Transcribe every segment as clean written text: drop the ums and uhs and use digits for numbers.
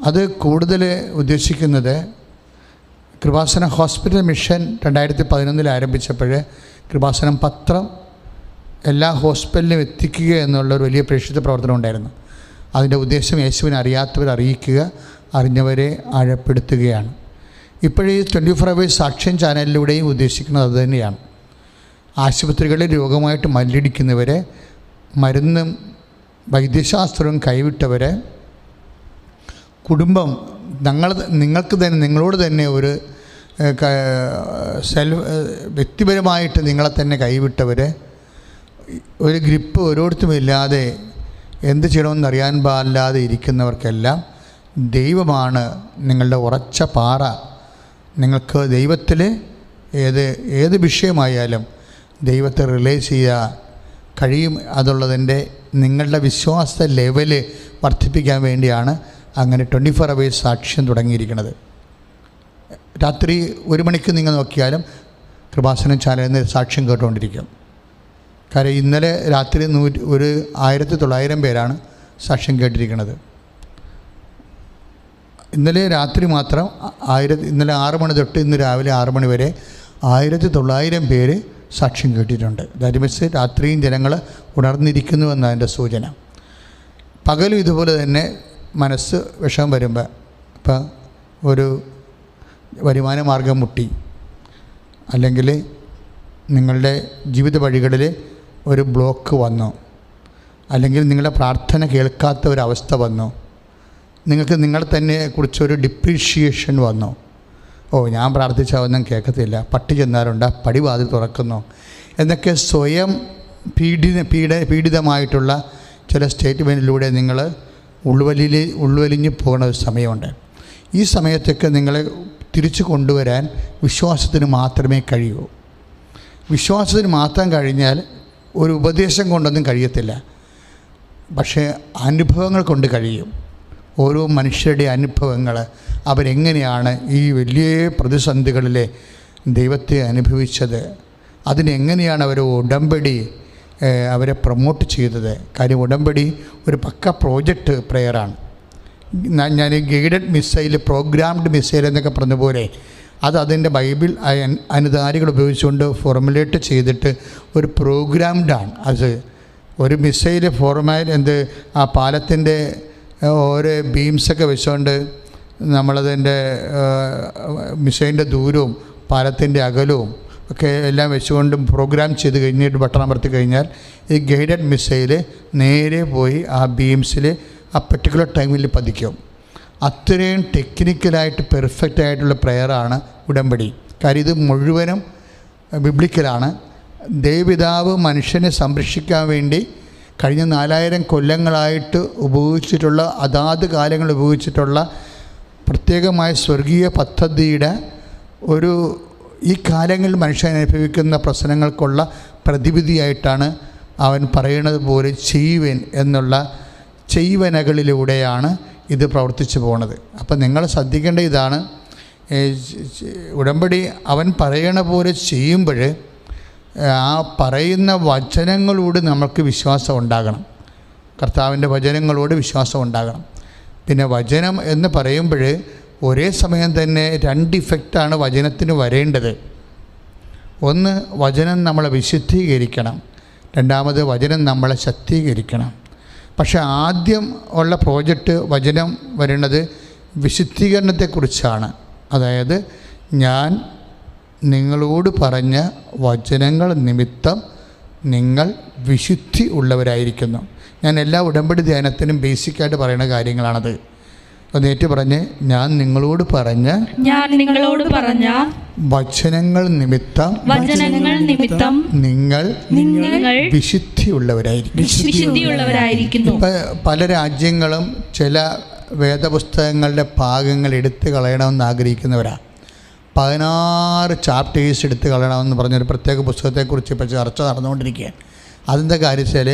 അത് കൂടുതൽ ഉദ്ദേശിക്കുന്നത് കൃപാസനം ഹോസ്പിറ്റൽ മിഷൻ 2011 ആരംഭിച്ചപ്പോൾ കൃപാസനം പത്രം എല്ലാ ഹോസ്പിറ്റലിലും എത്തിക്കുക എന്നുള്ളൊരു വലിയ പ്രേക്ഷിത പ്രവർത്തനം ഉണ്ടായിരുന്നു. അതിൻ്റെ ഉദ്ദേശം യേശുവിനെ അറിയാത്തവരെ അറിയിക്കുക, അറിഞ്ഞവരെ ആഴപ്പെടുത്തുകയാണ്. ഇപ്പോഴീ 24 hours സാക്ഷ്യം ചാനലിലൂടെയും ഉദ്ദേശിക്കുന്നത് അതുതന്നെയാണ്. ആശുപത്രികളിൽ രോഗമായിട്ട് മല്ലടിക്കുന്നവരെ, മരുന്നും വൈദ്യശാസ്ത്രവും കൈവിട്ടവരെ, കുടുംബം നിങ്ങൾക്ക് തന്നെ നിങ്ങളോട് തന്നെ ഒരു വ്യക്തിപരമായിട്ട് നിങ്ങളെ തന്നെ കൈവിട്ടവരെ, ഒരു ഗ്രിപ്പ് ഓരോരുത്തരും ഇല്ലാതെ എന്ത് ചെയ്യണമെന്ന് അറിയാൻ പാടില്ലാതെ ഇരിക്കുന്നവർക്കെല്ലാം ദൈവമാണ് നിങ്ങളുടെ ഉറച്ച പാറ. നിങ്ങൾക്ക് ദൈവത്തിൽ ഏത് വിഷയമായാലും ദൈവത്തെ റിലൈസ് ചെയ്യാൻ കഴിയും. അതുള്ളതിൻ്റെ നിങ്ങളുടെ വിശ്വാസ ലെവല് വർദ്ധിപ്പിക്കാൻ വേണ്ടിയാണ് അങ്ങനെ 24 hours സാക്ഷ്യം തുടങ്ങിയിരിക്കുന്നത്. രാത്രി 1 മണിക്ക് നിങ്ങൾ നോക്കിയാലും കൃപാസനം ചാനലിൽ നിന്ന് സാക്ഷ്യം കേട്ടുകൊണ്ടിരിക്കും. കാര്യം ഇന്നലെ രാത്രി 1900 പേരാണ് സാക്ഷ്യം കേട്ടിരിക്കുന്നത്. ഇന്നലെ രാത്രി മാത്രം ഇന്നലെ 6 മണി തൊട്ട് ഇന്ന് രാവിലെ 6 മണി വരെ 1900 പേര് സാക്ഷ്യം കേട്ടിട്ടുണ്ട്. ദാറ്റ് മീൻസ് രാത്രിയും ജനങ്ങൾ ഉണർന്നിരിക്കുന്നു എന്നതിൻ്റെ സൂചന. പകലും ഇതുപോലെ തന്നെ മനസ്സ് വിഷമം വരുമ്പോൾ, ഇപ്പം ഒരു വരുമാന മാർഗം മുട്ടി, അല്ലെങ്കിൽ നിങ്ങളുടെ ജീവിത വഴികളിൽ ഒരു ബ്ലോക്ക് വന്നു, അല്ലെങ്കിൽ നിങ്ങളുടെ പ്രാർത്ഥന കേൾക്കാത്ത ഒരവസ്ഥ വന്നു, നിങ്ങൾക്ക് നിങ്ങളെ തന്നെ കുറിച്ചൊരു ഡിപ്രീഷിയേഷൻ വന്നു. ഞാൻ പ്രാർത്ഥിച്ചാൽ ഒന്നും കേൾക്കത്തില്ല, പട്ടി ചെന്നാലുണ്ട്, പടിവാതിൽ തുറക്കുന്നു എന്നൊക്കെ സ്വയം പീഡിതമായിട്ടുള്ള ചില സ്റ്റേറ്റ്മെൻറ്റിലൂടെ നിങ്ങൾ ഉൾവലിഞ്ഞ് പോകുന്ന ഒരു സമയമുണ്ട്. ഈ സമയത്തൊക്കെ നിങ്ങളെ തിരിച്ചു കൊണ്ടുവരാൻ വിശ്വാസത്തിന് മാത്രമേ കഴിയൂ. വിശ്വാസത്തിന് മാത്രം കഴിഞ്ഞാൽ ഒരു ഉപദേശം കൊണ്ടൊന്നും കഴിയത്തില്ല, പക്ഷേ അനുഭവങ്ങൾ കൊണ്ട് കഴിയും. ഓരോ മനുഷ്യരുടെ അനുഭവങ്ങൾ, അവരെങ്ങനെയാണ് ഈ വലിയ പ്രതിസന്ധികളിലെ ദൈവത്തെ അനുഭവിച്ചത്, അതിനെങ്ങനെയാണ് അവർ ഉടമ്പടി അവരെ പ്രൊമോട്ട് ചെയ്തത്. കാര്യം ഉടമ്പടി ഒരു പക്ക പ്രോജക്റ്റ് പ്രെയറാണ്. ഞാൻ ഗൈഡഡ് മിസൈൽ, പ്രോഗ്രാംഡ് മിസൈൽ എന്നൊക്കെ പറഞ്ഞ പോലെ അതിൻ്റെ ബൈബിൾ അനുധാരികൾ ഉപയോഗിച്ചുകൊണ്ട് ഫോർമുലേറ്റ് ചെയ്തിട്ട് ഒരു പ്രോഗ്രാംഡാണ്. അത് ഒരു മിസൈൽ ആ പാലത്തിൻ്റെ ഓരോ ബീംസൊക്കെ വെച്ചുകൊണ്ട് നമ്മളതിൻ്റെ മിസൈലിൻ്റെ ദൂരവും പാലത്തിൻ്റെ അകലവും ഒക്കെ എല്ലാം വെച്ചുകൊണ്ട് പ്രോഗ്രാം ചെയ്ത് കഴിഞ്ഞിട്ട് ബട്ടൺ അമർത്തി കഴിഞ്ഞാൽ ഈ ഗൈഡഡ് മിസൈൽ നേരെ പോയി ആ ബീംസിൽ ആ പർട്ടിക്കുലർ ടൈമിൽ പതിക്കും. അത്രയും ടെക്നിക്കലായിട്ട് പെർഫെക്റ്റ് ആയിട്ടുള്ള പ്രെയറാണ് ഉടമ്പടി. കാര്യം ഇത് മുഴുവനും ബിബ്ലിക്കലാണ്. ദൈവപിതാവ് മനുഷ്യനെ സംരക്ഷിക്കാൻ വേണ്ടി കഴിഞ്ഞ 4000 കൊല്ലങ്ങളായിട്ട് ഉപയോഗിച്ചിട്ടുള്ള, അതാത് കാലങ്ങൾ ഉപയോഗിച്ചിട്ടുള്ള പ്രത്യേകമായ സ്വർഗീയ പദ്ധതിയുടെ ഈ കാലങ്ങളിൽ മനുഷ്യൻ അനുഭവിക്കുന്ന പ്രശ്നങ്ങൾക്കുള്ള പ്രതിവിധിയായിട്ടാണ് അവൻ പറയുന്നത് പോലെ ചെയ്യുവൻ എന്നുള്ള ചെയ്വനകളിലൂടെയാണ് ഇത് പ്രവർത്തിച്ചു പോകുന്നത്. അപ്പം നിങ്ങൾ ശ്രദ്ധിക്കേണ്ട ഇതാണ്, ഉടമ്പടി അവൻ പറയണ പോലെ ചെയ്യുമ്പോൾ ആ പറയുന്ന വചനങ്ങളോട് നമുക്ക് വിശ്വാസം ഉണ്ടാകണം. കർത്താവിൻ്റെ വചനങ്ങളോട് വിശ്വാസം ഉണ്ടാകണം. പിന്നെ വചനം എന്ന് പറയുമ്പോൾ ഒരേ സമയം തന്നെ 2 ഇഫക്റ്റാണ് വചനത്തിന് വരേണ്ടത്. ഒന്ന്, വചനം നമ്മളെ വിശുദ്ധീകരിക്കണം. രണ്ടാമത്, വചനം നമ്മളെ ശക്തീകരിക്കണം. പക്ഷേ ആദ്യം ഉള്ള പ്രോജക്റ്റ് വചനം വരുന്നത് വിശുദ്ധീകരണത്തെക്കുറിച്ചാണ്. അതായത് ഞാൻ നിങ്ങളോട് പറഞ്ഞ വചനങ്ങൾ നിമിത്തം നിങ്ങൾ വിശുദ്ധി ഉള്ളവരായിരിക്കുന്നു. ഞാൻ എല്ലാ ഉടമ്പടി ധ്യാനത്തിനും ബേസിക്കായിട്ട് പറയുന്ന കാര്യങ്ങളാണത്. നേറ്റ് പറഞ്ഞ് ഞാൻ നിങ്ങളോട് പറഞ്ഞ വചനങ്ങൾ നിമിത്തം നിങ്ങൾ വിശുദ്ധിയുള്ളവരായിരിക്കുന്നു. പല രാജ്യങ്ങളും ചില വേദപുസ്തകങ്ങളുടെ ഭാഗങ്ങൾ എടുത്തു കളയണമെന്ന് ആഗ്രഹിക്കുന്നവരാണ്. 16 ചാപ്റ്റേഴ്സ് എടുത്ത് കളയണമെന്ന് പറഞ്ഞൊരു പ്രത്യേക പുസ്തകത്തെക്കുറിച്ച് ഇപ്പോൾ ചർച്ച നടന്നുകൊണ്ടിരിക്കുകയാണ്. അതെന്താ കാര്യം വെച്ചാൽ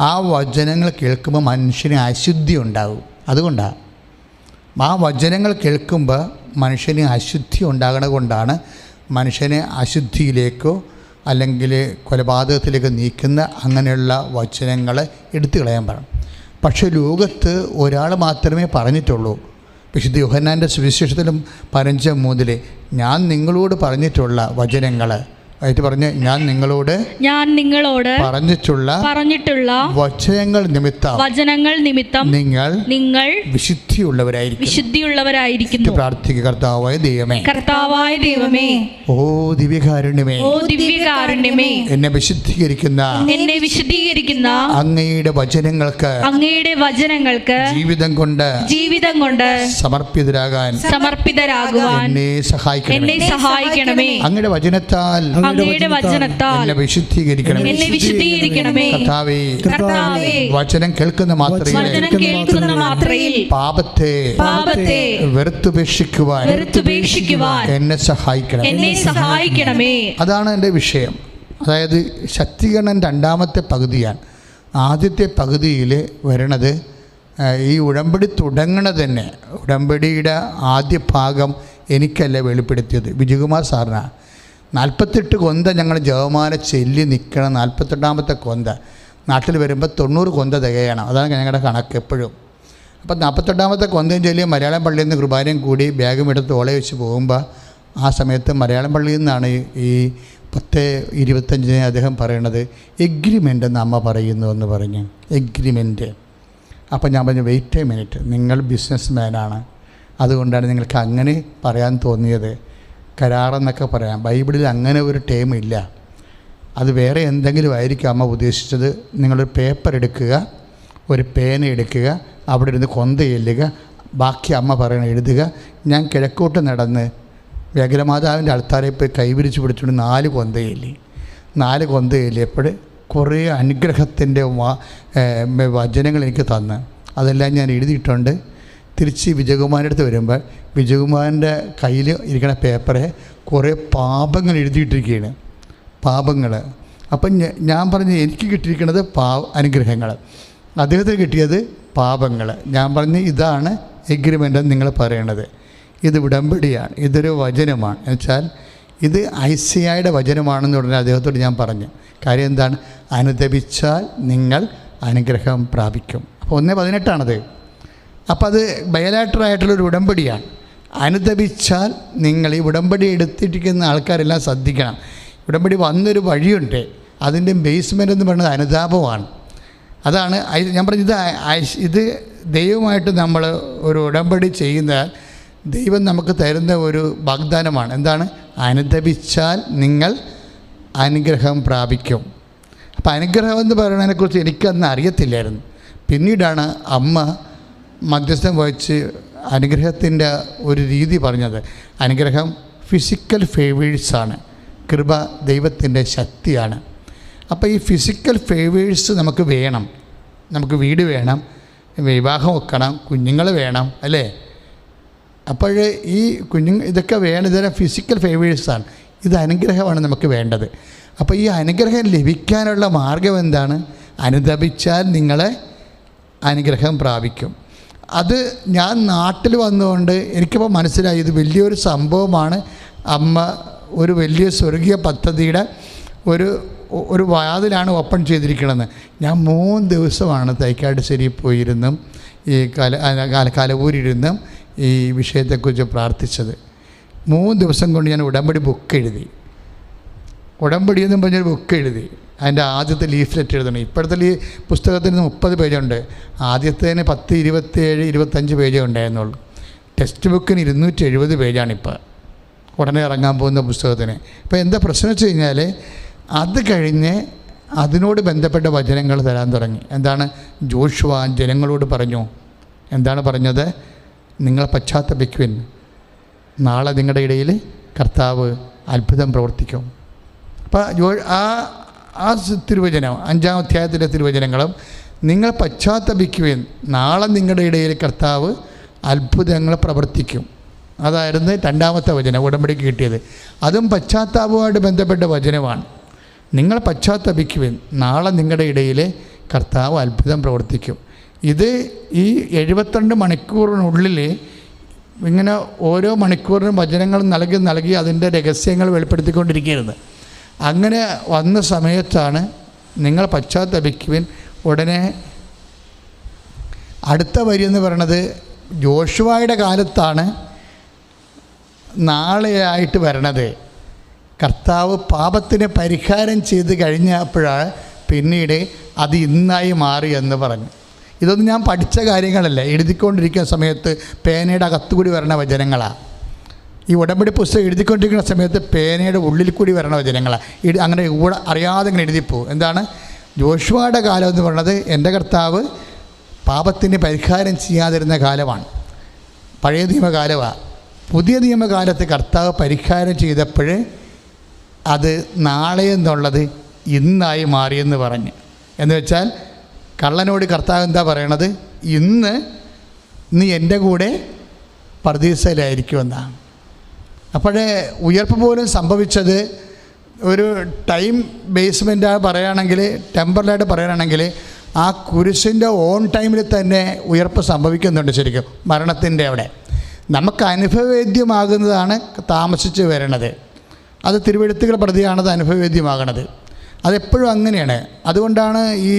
ആ വചനങ്ങൾ കേൾക്കുമ്പോൾ മനുഷ്യന് അശുദ്ധി ഉണ്ടാകും. അതുകൊണ്ടാണ് ആ വചനങ്ങൾ കേൾക്കുമ്പോൾ മനുഷ്യന് അശുദ്ധി ഉണ്ടാകണ കൊണ്ടാണ് മനുഷ്യനെ അശുദ്ധിയിലേക്കോ അല്ലെങ്കിൽ കൊലപാതകത്തിലേക്ക് നീക്കുന്ന അങ്ങനെയുള്ള വചനങ്ങൾ എടുത്തു കളയാൻ പറയും. പക്ഷേ ലോകത്ത് ഒരാൾ മാത്രമേ പറഞ്ഞിട്ടുള്ളൂ, വിശുദ്ധ യോഹന്നാൻ്റെ സുവിശേഷത്തിലും 15:3 ഞാൻ നിങ്ങളോട് പറഞ്ഞിട്ടുള്ള വചനങ്ങൾ ആയിട്ട് പറഞ്ഞ് ഞാൻ നിങ്ങളോട് പറഞ്ഞിട്ടുള്ള വചനങ്ങൾ നിമിത്തം നിങ്ങൾ വിശുദ്ധിയുള്ളവരായിരിക്കുന്നു. പ്രാർത്ഥിക്കുക. കർത്താവായ ദൈവമേ, ഓ ദിവ്യകാരുണ്യമേ, എന്നെ വിശുദ്ധീകരിക്കുന്ന അങ്ങയുടെ വചനങ്ങൾക്ക് ജീവിതം കൊണ്ട് സമർപ്പിതരാകാൻ എന്നെ സഹായിക്കണമേ. അങ്ങയുടെ വചനത്താൽ എന്നെ വിശുദ്ധീകരിക്കണമേ. കർത്താവേ, വചനം കേൾക്കുന്ന മാത്രയിൽ പാപത്തെ വെറുത്തുപേക്ഷിക്കുവാൻ എന്നെ സഹായിക്കണമേ. അതാണ് എൻ്റെ വിഷയം. അതായത് ശക്തീകരണം രണ്ടാമത്തെ പകുതിയാണ്. ആദ്യത്തെ പകുതിയിൽ വരണത് ഈ ഉടമ്പടി തുടങ്ങണത് തന്നെ, ഉടമ്പടിയുടെ ആദ്യ ഭാഗം എനിക്കല്ല വെളിപ്പെടുത്തിയത്, വിജയകുമാർ സാറിനാണ്. 48 കൊന്ത ഞങ്ങൾ ജപമാല ചെല്ലി നിൽക്കണം. 48ാമത്തെ കൊന്ത നാട്ടിൽ വരുമ്പോൾ 90 കൊന്ത തികയണം. അതാണ് ഞങ്ങളുടെ കണക്ക് എപ്പോഴും. അപ്പം 48ാമത്തെ കൊന്തയും ചൊല്ലി മലയാളം പള്ളിയിൽ നിന്ന് കുർബാനയും കൂടി ബാഗും എടുത്ത് ഓളെ വെച്ച് പോകുമ്പോൾ ആ സമയത്ത് മലയാളം പള്ളിയിൽ നിന്നാണ് ഈ 10:25 അദ്ദേഹം പറയണത് എഗ്രിമെൻ്റ് എന്ന് അമ്മ പറയുന്നു എന്ന് പറഞ്ഞു. എഗ്രിമെൻറ്റ്. അപ്പം ഞാൻ പറഞ്ഞു വെയിറ്റ് എ മിനിറ്റ്, നിങ്ങൾ ബിസിനസ് മാനാണ്, അതുകൊണ്ടാണ് നിങ്ങൾക്ക് അങ്ങനെ പറയാൻ തോന്നിയത്. കരാറെന്നൊക്കെ പറയാം. ബൈബിളിൽ അങ്ങനെ ഒരു ടേം ഇല്ല. അത് വേറെ എന്തെങ്കിലും ആയിരിക്കും അമ്മ ഉദ്ദേശിച്ചത്. നിങ്ങളൊരു പേപ്പർ എടുക്കുക, ഒരു പേന എടുക്കുക, അവിടെ ഇരുന്ന് കൊന്ത ചെല്ലുക, ബാക്കി അമ്മ പറയണ എഴുതുക. ഞാൻ കിഴക്കോട്ട് നടന്ന് വ്യഗ്രമാതാവിൻ്റെ ആൾത്താരെ പോയി കൈവിരിച്ച് പിടിച്ചുകൊണ്ട് 4 കൊന്ത ചെല്ലിയപ്പോൾ കുറേ അനുഗ്രഹത്തിൻ്റെ വചനങ്ങൾ എനിക്ക് തന്ന് അതെല്ലാം ഞാൻ എഴുതിയിട്ടുണ്ട്. തിരിച്ച് വിജയകുമാരൻ്റെ അടുത്ത് വരുമ്പോൾ വിജയകുമാരൻ്റെ കയ്യിൽ ഇരിക്കുന്ന പേപ്പറെ കുറേ പാപങ്ങൾ എഴുതിയിട്ടിരിക്കുകയാണ്. പാപങ്ങൾ. അപ്പം ഞാൻ പറഞ്ഞു എനിക്ക് കിട്ടിയിരിക്കുന്നത് അനുഗ്രഹങ്ങൾ, അദ്ദേഹത്തിന് കിട്ടിയത് പാപങ്ങൾ. ഞാൻ പറഞ്ഞു ഇതാണ് എഗ്രിമെൻ്റ് എന്ന് നിങ്ങൾ പറയണത്. ഇത് ഉടമ്പടിയാണ്, ഇതൊരു വചനമാണ്. എന്നുവെച്ചാൽ ഇത് ഐസിയായുടെ വചനമാണെന്ന് പറഞ്ഞാൽ അദ്ദേഹത്തോട് ഞാൻ പറഞ്ഞു. കാര്യം എന്താണ്? അനുദപിച്ചാൽ നിങ്ങൾ അനുഗ്രഹം പ്രാപിക്കും. അപ്പോൾ 1:18 അപ്പോൾ അത് ബയലാറ്ററായിട്ടുള്ളൊരു ഉടമ്പടിയാണ്. അനുദപിച്ചാൽ നിങ്ങൾ ഈ ഉടമ്പടി എടുത്തിരിക്കുന്ന ആൾക്കാരെല്ലാം ശ്രദ്ധിക്കണം. ഉടമ്പടി വന്നൊരു വഴിയുണ്ട്, അതിൻ്റെ ബേസ്മെൻ്റ് എന്ന് പറയുന്നത് അനുതാപമാണ്. അതാണ് ഞാൻ പറഞ്ഞത്. ഇത് ദൈവമായിട്ട് നമ്മൾ ഒരു ഉടമ്പടി ചെയ്യുന്നാൽ ദൈവം നമുക്ക് തരുന്ന ഒരു വാഗ്ദാനമാണ്. എന്താണ്? അനുദപിച്ചാൽ നിങ്ങൾ അനുഗ്രഹം പ്രാപിക്കും. അപ്പോൾ അനുഗ്രഹം എന്ന് പറയുന്നതിനെക്കുറിച്ച് എനിക്കന്ന് അറിയത്തില്ലായിരുന്നു. പിന്നീടാണ് അമ്മ മധ്യസ്ഥം വഹിച്ച് അനുഗ്രഹത്തിൻ്റെ ഒരു രീതി പറഞ്ഞത്. അനുഗ്രഹം ഫിസിക്കൽ ഫേവേഴ്സാണ്, കൃപ ദൈവത്തിൻ്റെ ശക്തിയാണ്. അപ്പോൾ ഈ ഫിസിക്കൽ ഫേവേഴ്സ് നമുക്ക് വേണം. നമുക്ക് വീട് വേണം, വിവാഹം വെക്കണം, കുഞ്ഞുങ്ങൾ വേണം, അല്ലേ? അപ്പോൾ ഈ ഇതൊക്കെ വേണം. ഇതെല്ലാം ഫിസിക്കൽ ഫേവേഴ്സാണ്. ഇത് അനുഗ്രഹമാണ് നമുക്ക് വേണ്ടത്. അപ്പോൾ ഈ അനുഗ്രഹം ലഭിക്കാനുള്ള മാർഗം എന്താണ്? അനുദപിച്ചാൽ നിങ്ങളെ അനുഗ്രഹം പ്രാപിക്കും. അത് ഞാൻ നാട്ടിൽ വന്നുകൊണ്ട് എനിക്കിപ്പോൾ മനസ്സിലായി ഇത് വലിയൊരു സംഭവമാണ്. അമ്മ ഒരു വലിയ സ്വർഗീയ പദ്ധതിയുടെ ഒരു വാതിലാണ് ഓപ്പൺ ചെയ്തിരിക്കണമെന്ന്. ഞാൻ 3 ദിവസമാണ് തൈക്കാട്ടുശ്ശേരി പോയിരുന്നും ഈ കലവൂരിരുന്നും ഈ വിഷയത്തെക്കുറിച്ച് പ്രാർത്ഥിച്ചത്. 3 ദിവസം കൊണ്ട് ഞാൻ ഉടമ്പടി ബുക്ക് എഴുതി. ഉടമ്പടി എന്നും പറഞ്ഞൊരു ബുക്ക് എഴുതി. അതിൻ്റെ ആദ്യത്തെ ലീഫ്ലെറ്റ് എഴുതണം. ഇപ്പോഴത്തെ പുസ്തകത്തിന് 30 പേജുണ്ട്. ആദ്യത്തേന് 10, 27, 25 പേജേ ഉണ്ടായിരുന്നുള്ളൂ. ടെക്സ്റ്റ് ബുക്കിന് 270 പേജാണിപ്പോൾ ഉടനെ ഇറങ്ങാൻ പോകുന്ന പുസ്തകത്തിന്. ഇപ്പോൾ എന്താ പ്രശ്നം വെച്ച് കഴിഞ്ഞാൽ അത് കഴിഞ്ഞ് അതിനോട് ബന്ധപ്പെട്ട വചനങ്ങൾ തരാൻ തുടങ്ങി. എന്താണ്? ജോഷുവ ജനങ്ങളോട് പറഞ്ഞു. എന്താണ് പറഞ്ഞത്? നിങ്ങൾ പശ്ചാത്തപിക്കുവിൻ, നാളെ നിങ്ങളുടെ ഇടയിൽ കർത്താവ് അത്ഭുതം പ്രവർത്തിക്കും. അപ്പോൾ ആ തിരുവചനം 5-ാം അധ്യായത്തിലെ തിരുവചനങ്ങളും നിങ്ങൾ പശ്ചാത്തപിക്കുവിൻ, നാളെ നിങ്ങളുടെ ഇടയിൽ കർത്താവ് അത്ഭുതങ്ങൾ പ്രവർത്തിക്കും. അതായിരുന്നു 2ാമത്തെ വചനം ഉടമ്പടിക്ക് കിട്ടിയത്. അതും പശ്ചാത്താപവുമായിട്ട് ബന്ധപ്പെട്ട വചനമാണ്. നിങ്ങൾ പശ്ചാത്തപിക്കുവിൻ, നാളെ നിങ്ങളുടെ ഇടയിൽ കർത്താവ് അത്ഭുതം പ്രവർത്തിക്കും. ഇത് ഈ 72 മണിക്കൂറിനുള്ളിൽ ഇങ്ങനെ ഓരോ മണിക്കൂറിനും വചനങ്ങൾ നൽകി അതിൻ്റെ രഹസ്യങ്ങൾ വെളിപ്പെടുത്തിക്കൊണ്ടിരിക്കുന്നത്. അങ്ങനെ വന്ന സമയത്താണ് നിങ്ങൾ പശ്ചാത്തപിക്കുവിൻ. ഉടനെ അടുത്ത വരി എന്ന് പറയണത് ജോഷുവയുടെ കാലത്താണ് നാളെയായിട്ട് വരണത്. കർത്താവ് പാപത്തിന് പരിഹാരം ചെയ്ത് കഴിഞ്ഞപ്പോഴാണ് പിന്നീട് അത് ഇന്നായി മാറി എന്ന് പറഞ്ഞു. ഇതൊന്നും ഞാൻ പഠിച്ച കാര്യങ്ങളല്ല, എഴുതിക്കൊണ്ടിരിക്കുന്ന സമയത്ത് പേനയുടെ അകത്തുകൂടി വരണ വചനങ്ങളാണ്. ഈ ഉടമ്പടി പുസ്തകം എഴുതിക്കൊണ്ടിരിക്കുന്ന സമയത്ത് പേനയുടെ ഉള്ളിൽ കൂടി വരണ വചനങ്ങളാണ്. അങ്ങനെ കൂടെ അറിയാതെ ഇങ്ങനെ എഴുതിപ്പോവും. എന്താണ് ജോഷുവയുടെ കാലം എന്ന് പറയുന്നത്? എൻ്റെ കർത്താവ് പാപത്തിന് പരിഹാരം ചെയ്യാതിരുന്ന കാലമാണ്, പഴയ നിയമകാലമാണ്. പുതിയ നിയമകാലത്ത് കർത്താവ് പരിഹാരം ചെയ്തപ്പോൾ അത് നാളെ എന്നുള്ളത് ഇന്നായി മാറിയെന്ന് പറഞ്ഞ്. എന്ന് വെച്ചാൽ കള്ളനോട് കർത്താവ് എന്താ പറയണത്? ഇന്ന് നീ എൻ്റെ കൂടെ പർദീസയിലായിരിക്കുമെന്നാണ്. അപ്പോഴേ ഉയർപ്പ് പോലും സംഭവിച്ചത് ഒരു ടൈം ബേസ്മെൻറ്റാണ് പറയുകയാണെങ്കിൽ, ടെമ്പറലായിട്ട് പറയുകയാണെങ്കിൽ ആ കുരിശിൻ്റെ ഓൺ ടൈമിൽ തന്നെ ഉയർപ്പ് സംഭവിക്കുന്നുണ്ട്. ശരിക്കും മരണത്തിൻ്റെ അവിടെ നമുക്ക് അനുഭവവേദ്യമാകുന്നതാണ് താമസിച്ച് വരണത്. അത് തിരുവെഴുത്തുകൾ പ്രതിയാണത് അനുഭവവേദ്യമാകണത്. അതെപ്പോഴും അങ്ങനെയാണ്. അതുകൊണ്ടാണ് ഈ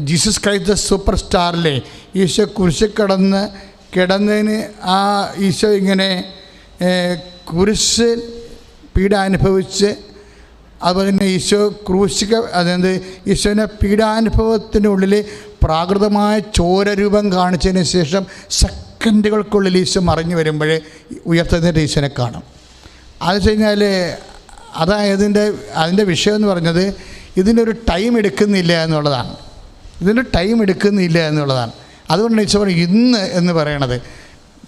ജീസസ് ക്രൈസ്റ്റ് ദ സൂപ്പർ സ്റ്റാറിലെ ഈശോ കുരിശിൽ കിടന്നതിന് ആ ഈശോ ഇങ്ങനെ കുരിശ് പീഡ അനുഭവിച്ച്, അതുപോലെ തന്നെ ഈശോ അതായത് ഈശോനെ പീഡാനുഭവത്തിൻ്റെ ഉള്ളിൽ പ്രാകൃതമായ ചോരരൂപം കാണിച്ചതിന് ശേഷം സെക്കൻഡുകൾക്കുള്ളിൽ ഈശോ മറിഞ്ഞു വരുമ്പോൾ ഉയർത്തുന്നതിൻ്റെ ഈശോനെ കാണും. അത് വെച്ച് കഴിഞ്ഞാൽ അതിൻ്റെ വിഷയം എന്ന് പറഞ്ഞത് ഇതിനൊരു ടൈം എടുക്കുന്നില്ല എന്നുള്ളതാണ്. അതുകൊണ്ടാണ് ഈശോ പറഞ്ഞു ഇന്ന് എന്ന് പറയണത്.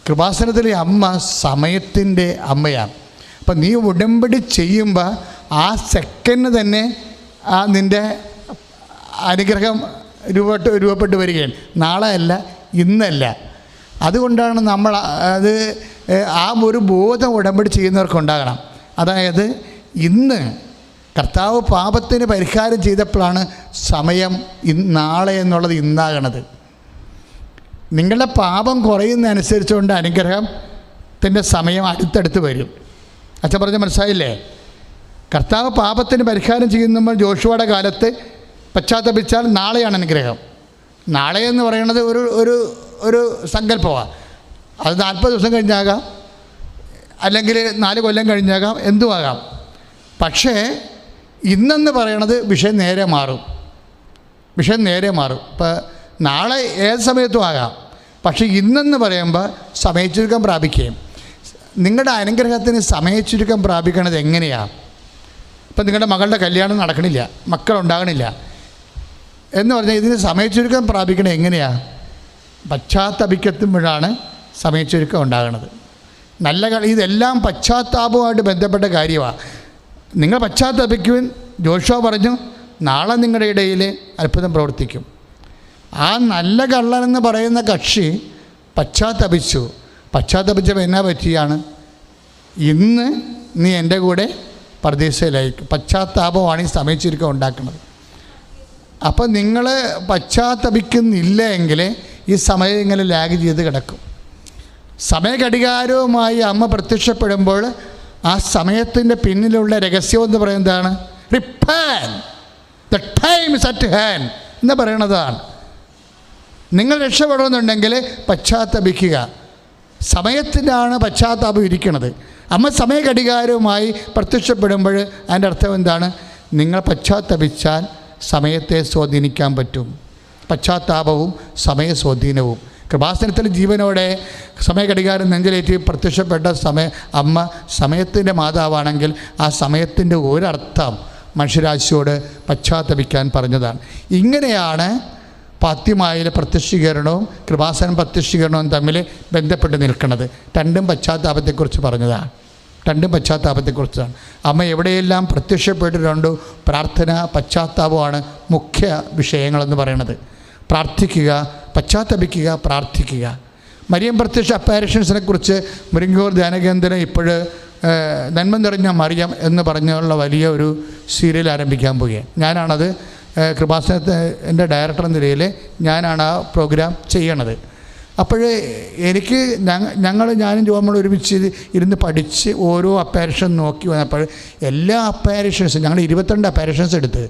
കൃപാസനത്തിലെ അമ്മ സമയത്തിൻ്റെ അമ്മയാണ്. അപ്പം നീ ഉടമ്പടി ചെയ്യുമ്പോൾ ആ സെക്കൻഡ് തന്നെ ആ നിൻ്റെ അനുഗ്രഹം രൂപപ്പെട്ട് വരികയാണ്. നാളെ അല്ല, ഇന്നല്ല. അതുകൊണ്ടാണ് നമ്മൾ ആ ഒരു ബോധം ഉടമ്പടി ചെയ്യുന്നവർക്കുണ്ടാകണം. അതായത് ഇന്ന് കർത്താവ് പാപത്തിന് പരിഹാരം ചെയ്തപ്പോഴാണ് സമയം നാളെ എന്നുള്ളത് ഇന്നാകണത്. നിങ്ങളുടെ പാപം കുറയുന്നതനുസരിച്ചുകൊണ്ട് അനുഗ്രഹത്തിൻ്റെ സമയം അടുത്തടുത്ത് വരും. അച്ഛൻ പറഞ്ഞ മനസ്സിലായില്ലേ? കർത്താവ് പാപത്തിന് പരിഹാരം ചെയ്യുമ്പോൾ ജോഷുവയുടെ കാലത്ത് പശ്ചാത്തപിച്ചാൽ നാളെയാണ് അനുഗ്രഹം. നാളെ എന്ന് പറയുന്നത് ഒരു സങ്കല്പമാണ്. അത് 40 ദിവസം കഴിഞ്ഞാകാം, അല്ലെങ്കിൽ 4 കൊല്ലം കഴിഞ്ഞാകാം, എന്തുമാകാം. പക്ഷേ ഇന്നെന്ന് പറയണത് വിഷയം നേരെ മാറും. ഇപ്പോൾ നാളെ ഏത് സമയത്തും ആകാം. പക്ഷേ ഇന്നെന്ന് പറയുമ്പോൾ സമയച്ചുരുക്കം പ്രാപിക്കുകയും. നിങ്ങളുടെ അനുഗ്രഹത്തിന് സമയച്ചുരുക്കം പ്രാപിക്കണത് എങ്ങനെയാണ്? ഇപ്പം നിങ്ങളുടെ മകളുടെ കല്യാണം നടക്കണില്ല, മക്കളുണ്ടാകണില്ല എന്ന് പറഞ്ഞാൽ ഇതിന് സമയച്ചുരുക്കം പ്രാപിക്കണത് എങ്ങനെയാണ്? പശ്ചാത്തപിക്കുമ്പോഴാണ് സമയച്ചുരുക്കം ഉണ്ടാകുന്നത്. ഇതെല്ലാം പശ്ചാത്താപവുമായിട്ട് ബന്ധപ്പെട്ട കാര്യമാണ്. നിങ്ങൾ പശ്ചാത്തപിക്കുവാൻ ജോഷുവ പറഞ്ഞു നാളെ നിങ്ങളുടെ ഇടയിൽ അത്ഭുതം പ്രവർത്തിക്കും. ആ നല്ല കള്ളനെന്ന് പറയുന്ന കക്ഷി പശ്ചാത്തപിച്ചപ്പോൾ എന്നാ പറ്റിയാണ്? ഇന്ന് നീ എൻ്റെ കൂടെ പർദീസയിലായിരിക്കും. പശ്ചാത്താപമാണ് ഈ സമയച്ചുരുക്കം ഉണ്ടാക്കുന്നത്. അപ്പം നിങ്ങൾ പശ്ചാത്തപിക്കുന്നില്ല എങ്കിൽ ഈ സമയം ഇങ്ങനെ ലാഗ് ചെയ്ത് കിടക്കും. സമയഘടികാരവുമായി അമ്മ പ്രത്യക്ഷപ്പെടുമ്പോൾ ആ സമയത്തിൻ്റെ പിന്നിലുള്ള രഹസ്യം എന്ന് പറയുന്നതാണ് repent, the time is at hand എന്ന് പറയണതാണ്. നിങ്ങൾ രക്ഷപ്പെടണമെന്നുണ്ടെങ്കിൽ പശ്ചാത്തപിക്കുക. സമയത്തിനാണ് പശ്ചാത്താപം ഇരിക്കുന്നത്. അമ്മ സമയഘടികാരവുമായി പ്രത്യക്ഷപ്പെടുമ്പോൾ അതിൻ്റെ അർത്ഥം എന്താണ്? നിങ്ങൾ പശ്ചാത്തപിച്ചാൽ സമയത്തെ സ്വാധീനിക്കാൻ പറ്റും. പശ്ചാത്താപവും സമയ സ്വാധീനവും. കൃപാസനത്തിൽ ജീവനോടെ സമയഘടികാരം നെഞ്ചിലേറ്റി പ്രത്യക്ഷപ്പെട്ട അമ്മ സമയത്തിൻ്റെ മാതാവാണെങ്കിൽ ആ സമയത്തിൻ്റെ ഒരർത്ഥം മനുഷ്യരാശിയോട് പശ്ചാത്തപിക്കാൻ പറഞ്ഞതാണ്. ഇങ്ങനെയാണ് ഫാത്തിമയിലെ പ്രത്യക്ഷീകരണവും കൃപാസനം പ്രത്യക്ഷീകരണവും തമ്മിൽ ബന്ധപ്പെട്ട് നിൽക്കുന്നത്. രണ്ടും പശ്ചാത്താപത്തെക്കുറിച്ച് പറഞ്ഞതാണ്. അമ്മ എവിടെയെല്ലാം പ്രത്യക്ഷപ്പെട്ടിട്ടുണ്ടോ പ്രാർത്ഥന പശ്ചാത്താപമാണ് മുഖ്യ വിഷയങ്ങളെന്ന് പറയുന്നത്. പ്രാർത്ഥിക്കുക, പശ്ചാത്തപിക്കുക, പ്രാർത്ഥിക്കുക. മരിയം പ്രത്യക്ഷ അപ്പാരിഷൻസിനെ കുറിച്ച് മുരിങ്ങൂർ ധ്യാനകേന്ദ്രം ഇപ്പോൾ നന്മ നിറഞ്ഞ മറിയം എന്ന് പറഞ്ഞുള്ള വലിയ ഒരു സീരിയൽ ആരംഭിക്കാൻ പോവുകയാണ്. ഞാനാണത് കൃപാസനത്തിൻ്റെ ഡയറക്ടർ എന്ന നിലയിൽ ഞാനാണ് ആ പ്രോഗ്രാം ചെയ്യണത്. അപ്പോൾ എനിക്ക് ഞാനും ജോമോൾ ഒരുമിച്ച് ഇരുന്ന് പഠിച്ച് ഓരോ അപ്പാരിഷൻ നോക്കി വന്നപ്പോൾ എല്ലാ അപ്പാരിഷൻസും ഞങ്ങൾ 22 അപ്പാരിഷൻസ് എടുത്ത്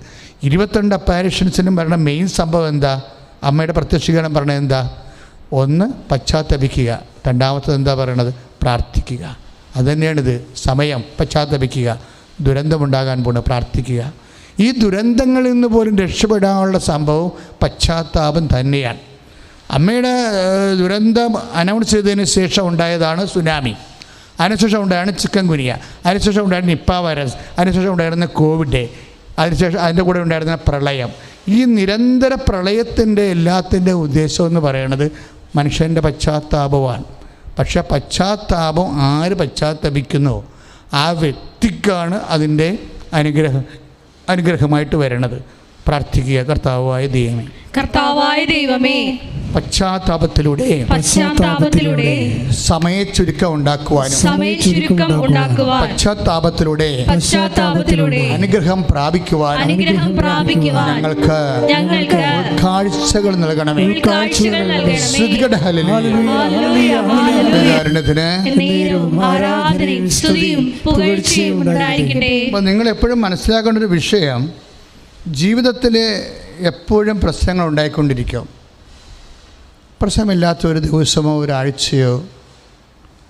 22 അപ്പാരിഷൻസിനും പറയുന്ന മെയിൻ സംഭവം എന്താ? അമ്മയുടെ പ്രത്യക്ഷീകരണം പറഞ്ഞത് എന്താ? ഒന്ന് പശ്ചാത്തപിക്കുക, രണ്ടാമത്തത് എന്താ പറയണത്? പ്രാർത്ഥിക്കുക. അതുതന്നെയാണിത്. സമയം പശ്ചാത്തപിക്കുക, ദുരന്തമുണ്ടാകാൻ പോണ്, പ്രാർത്ഥിക്കുക. ഈ ദുരന്തങ്ങളിൽ നിന്ന് പോലും രക്ഷപ്പെടാനുള്ള സംഭവം പശ്ചാത്താപം തന്നെയാണ്. അമ്മയുടെ ദുരന്തം അനൗൺസ് ചെയ്തതിന് ശേഷം ഉണ്ടായതാണ് സുനാമി, അതിനുശേഷം ഉണ്ടായാണ് ചിക്കൻ ഗുനിയ, അതിനുശേഷം ഉണ്ടായിരുന്ന നിപ്പ വൈറസ്, അതിനുശേഷം ഉണ്ടായിരുന്ന കോവിഡ്, അതിനുശേഷം അതിൻ്റെ കൂടെ ഉണ്ടായിരുന്ന പ്രളയം. ഈ നിരന്തര പ്രളയത്തിൻ്റെ എല്ലാത്തിൻ്റെ ഉദ്ദേശം എന്ന് പറയുന്നത് മനുഷ്യൻ്റെ പശ്ചാത്താപമാണ്. പക്ഷേ പശ്ചാത്താപം ആര് പശ്ചാത്തപിക്കുന്നോ ആ വ്യക്തിക്കാണ് അതിൻ്റെ അനുഗ്രഹമായിട്ട് വരണത്. പ്രാർത്ഥിക്കുക. കർത്താവായ ദൈവമേ, പശ്ചാത്താപത്തിലൂടെ സമയച്ചുരുക്കം ഉണ്ടാക്കുവാനും പശ്ചാത്താപത്തിലൂടെ അനുഗ്രഹം പ്രാപിക്കുവാനും ഞങ്ങൾക്ക് കാഴ്ചകൾ നൽകണമേ. നിങ്ങൾ എപ്പോഴും മനസ്സിലാക്കേണ്ട ഒരു വിഷയം, ജീവിതത്തിൽ എപ്പോഴും പ്രശ്നങ്ങൾ ഉണ്ടായിക്കൊണ്ടിരിക്കും. പ്രശ്നമില്ലാത്ത ഒരു ദിവസമോ ഒരാഴ്ചയോ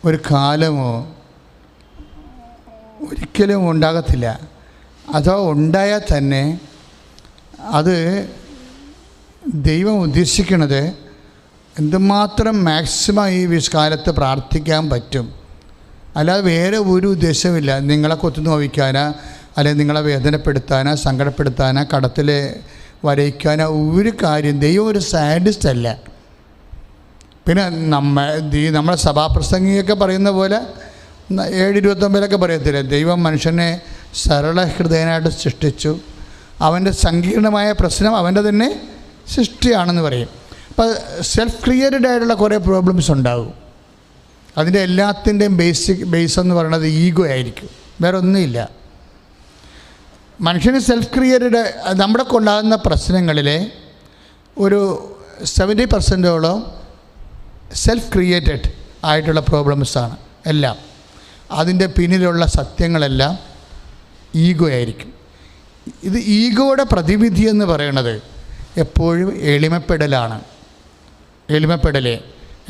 ഒരു കാലമോ ഒരിക്കലും ഉണ്ടാകത്തില്ല. അതോ ഉണ്ടായാൽ തന്നെ അത് ദൈവം ഉദ്ദേശിക്കുന്നത് എന്തുമാത്രം മാക്സിമം ഈ കാലത്ത് പ്രാർത്ഥിക്കാൻ പറ്റും. അല്ലാതെ വേറെ ഒരു ഉദ്ദേശമില്ല. നിങ്ങളെ കൊത്തു നോവിക്കാനോ അല്ലെങ്കിൽ നിങ്ങളെ വേദനപ്പെടുത്താനോ സങ്കടപ്പെടുത്താനോ കടത്തിൽ വരയ്ക്കാനോ ഒരു കാര്യം. ദൈവം ഒരു സാഡിസ്റ്റ് അല്ല. പിന്നെ നമ്മളെ സഭാപ്രസംഗിയൊക്കെ പറയുന്ന പോലെ 7:29 പറയത്തില്ല, ദൈവം മനുഷ്യനെ സരള ഹൃദയനായിട്ട് സൃഷ്ടിച്ചു, അവൻ്റെ സങ്കീർണമായ പ്രശ്നം അവൻ്റെ തന്നെ സൃഷ്ടിയാണെന്ന് പറയും. അപ്പോൾ സെൽഫ് ക്രിയേറ്റഡ് ആയിട്ടുള്ള കുറേ പ്രോബ്ലംസ് ഉണ്ടാകും. അതിൻ്റെ എല്ലാത്തിൻ്റെയും ബേസ് എന്ന് പറയുന്നത് ഈഗോ ആയിരിക്കും, വേറെ ഒന്നുമില്ല. മനുഷ്യന് സെൽഫ് ക്രിയേറ്റഡ് നമ്മുടെ കൊണ്ടാകുന്ന പ്രശ്നങ്ങളിലെ ഒരു 70% സെൽഫ് ക്രിയേറ്റഡ് ആയിട്ടുള്ള പ്രോബ്ലംസാണ് എല്ലാം. അതിൻ്റെ പിന്നിലുള്ള സത്യങ്ങളെല്ലാം ഈഗോ ആയിരിക്കും. ഇത് ഈഗോയുടെ പ്രതിവിധി എന്ന് പറയുന്നത് എപ്പോഴും എളിമപ്പെടലാണ്. എളിമപ്പെടലേ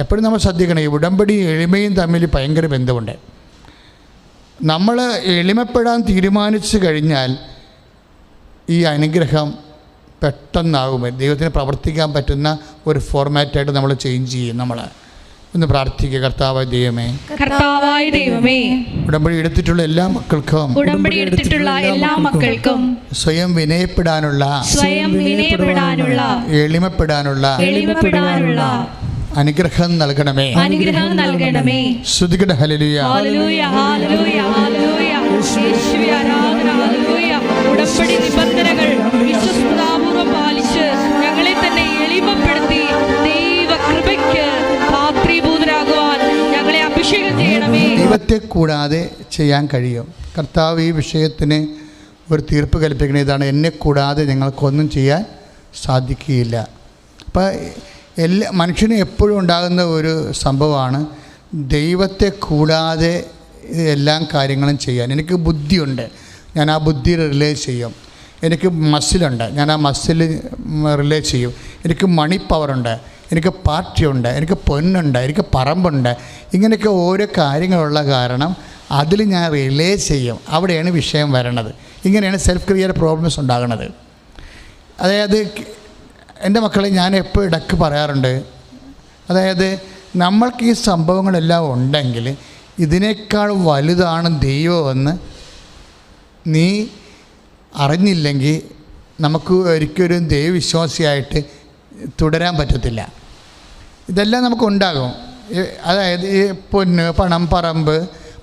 എപ്പോഴും നമ്മൾ ശ്രദ്ധിക്കണം. ഈ ഉടമ്പടി എളിമയും തമ്മിൽ ഭയങ്കര ബന്ധമുണ്ട്. നമ്മൾ എളിമപ്പെടാൻ തീരുമാനിച്ചു കഴിഞ്ഞാൽ ഈ അനുഗ്രഹം പെട്ടെന്നാകും. ദൈവത്തിന് പ്രവർത്തിക്കാൻ പറ്റുന്ന ഒരു ഫോർമാറ്റായിട്ട് നമ്മൾ ചേഞ്ച് ചെയ്യും. നമ്മൾ ഒന്ന് പ്രാർത്ഥിക്കുക. കർത്താവായ ദൈവമേ, ഉടമ്പടി എടുത്തിട്ടുള്ള എല്ലാ മക്കൾക്കും സ്വയം വിനയപ്പെടാനുള്ള എളിമപ്പെടാനുള്ള അനുഗ്രഹം നൽകണമേ. സ്തുതിക്കട്ടെ. ഹല്ലേലൂയ. ഉടമ്പടി നിബന്ധനകൾ വിശ്വസ്തതാപൂർവ്വം പാലിച്ച് ഞങ്ങളെ തന്നെ എളിമപ്പെടുത്തി ദൈവകൃപയ്ക്ക് പാത്രീഭൂതരാകുവാൻ ഞങ്ങളെ അഭിഷേകം ചെയ്യണമേ. ദൈവത്തെ കൂടാതെ ചെയ്യാൻ കഴിയും. കർത്താവ് ഈ വിഷയത്തിന് ഒരു തീർപ്പ് കൽപ്പിക്കുന്നത് ഇതാണ്: എന്നെ കൂടാതെ ഞങ്ങൾക്കൊന്നും ചെയ്യാൻ സാധിക്കുകയില്ല. അപ്പോൾ മനുഷ്യന് എപ്പോഴും ഉണ്ടാകുന്ന ഒരു സംഭവമാണ് ദൈവത്തെ കൂടാതെ എല്ലാ കാര്യങ്ങളും ചെയ്യാൻ. എനിക്ക് ബുദ്ധിയുണ്ട്, ഞാൻ ആ ബുദ്ധി റിലേ ചെയ്യും. എനിക്ക് മസിലുണ്ട്, ഞാൻ ആ മസിൽ റിലേ ചെയ്യും. എനിക്ക് മണി പവറുണ്ട്, എനിക്ക് പാർട്ടിയുണ്ട്, എനിക്ക് പൊന്നുണ്ട്, എനിക്ക് പറമ്പുണ്ട്. ഇങ്ങനെയൊക്കെ ഓരോ കാര്യങ്ങളുള്ള കാരണം അതിൽ ഞാൻ റിലേ ചെയ്യും. അവിടെയാണ് വിഷയം വരണത്. ഇങ്ങനെയാണ് സെൽഫ് ക്രിയേറ്റഡ് പ്രോബ്ലംസ് ഉണ്ടാകുന്നത്. അതായത് എൻ്റെ മക്കളെ ഞാൻ എപ്പോൾ ഇടയ്ക്ക് പറയാറുണ്ട്, അതായത് നമ്മൾക്ക് ഈ സംഭവങ്ങളെല്ലാം ഉണ്ടെങ്കിൽ ഇതിനേക്കാൾ വലുതാണ് ദൈവമെന്ന് നീ അറിഞ്ഞില്ലെങ്കിൽ നമുക്ക് ഒരിക്കലും ദൈവവിശ്വാസിയായിട്ട് തുടരാൻ പറ്റത്തില്ല. ഇതെല്ലാം നമുക്കുണ്ടാകും. അതായത് ഈ പൊന്ന്, പണം, പറമ്പ്,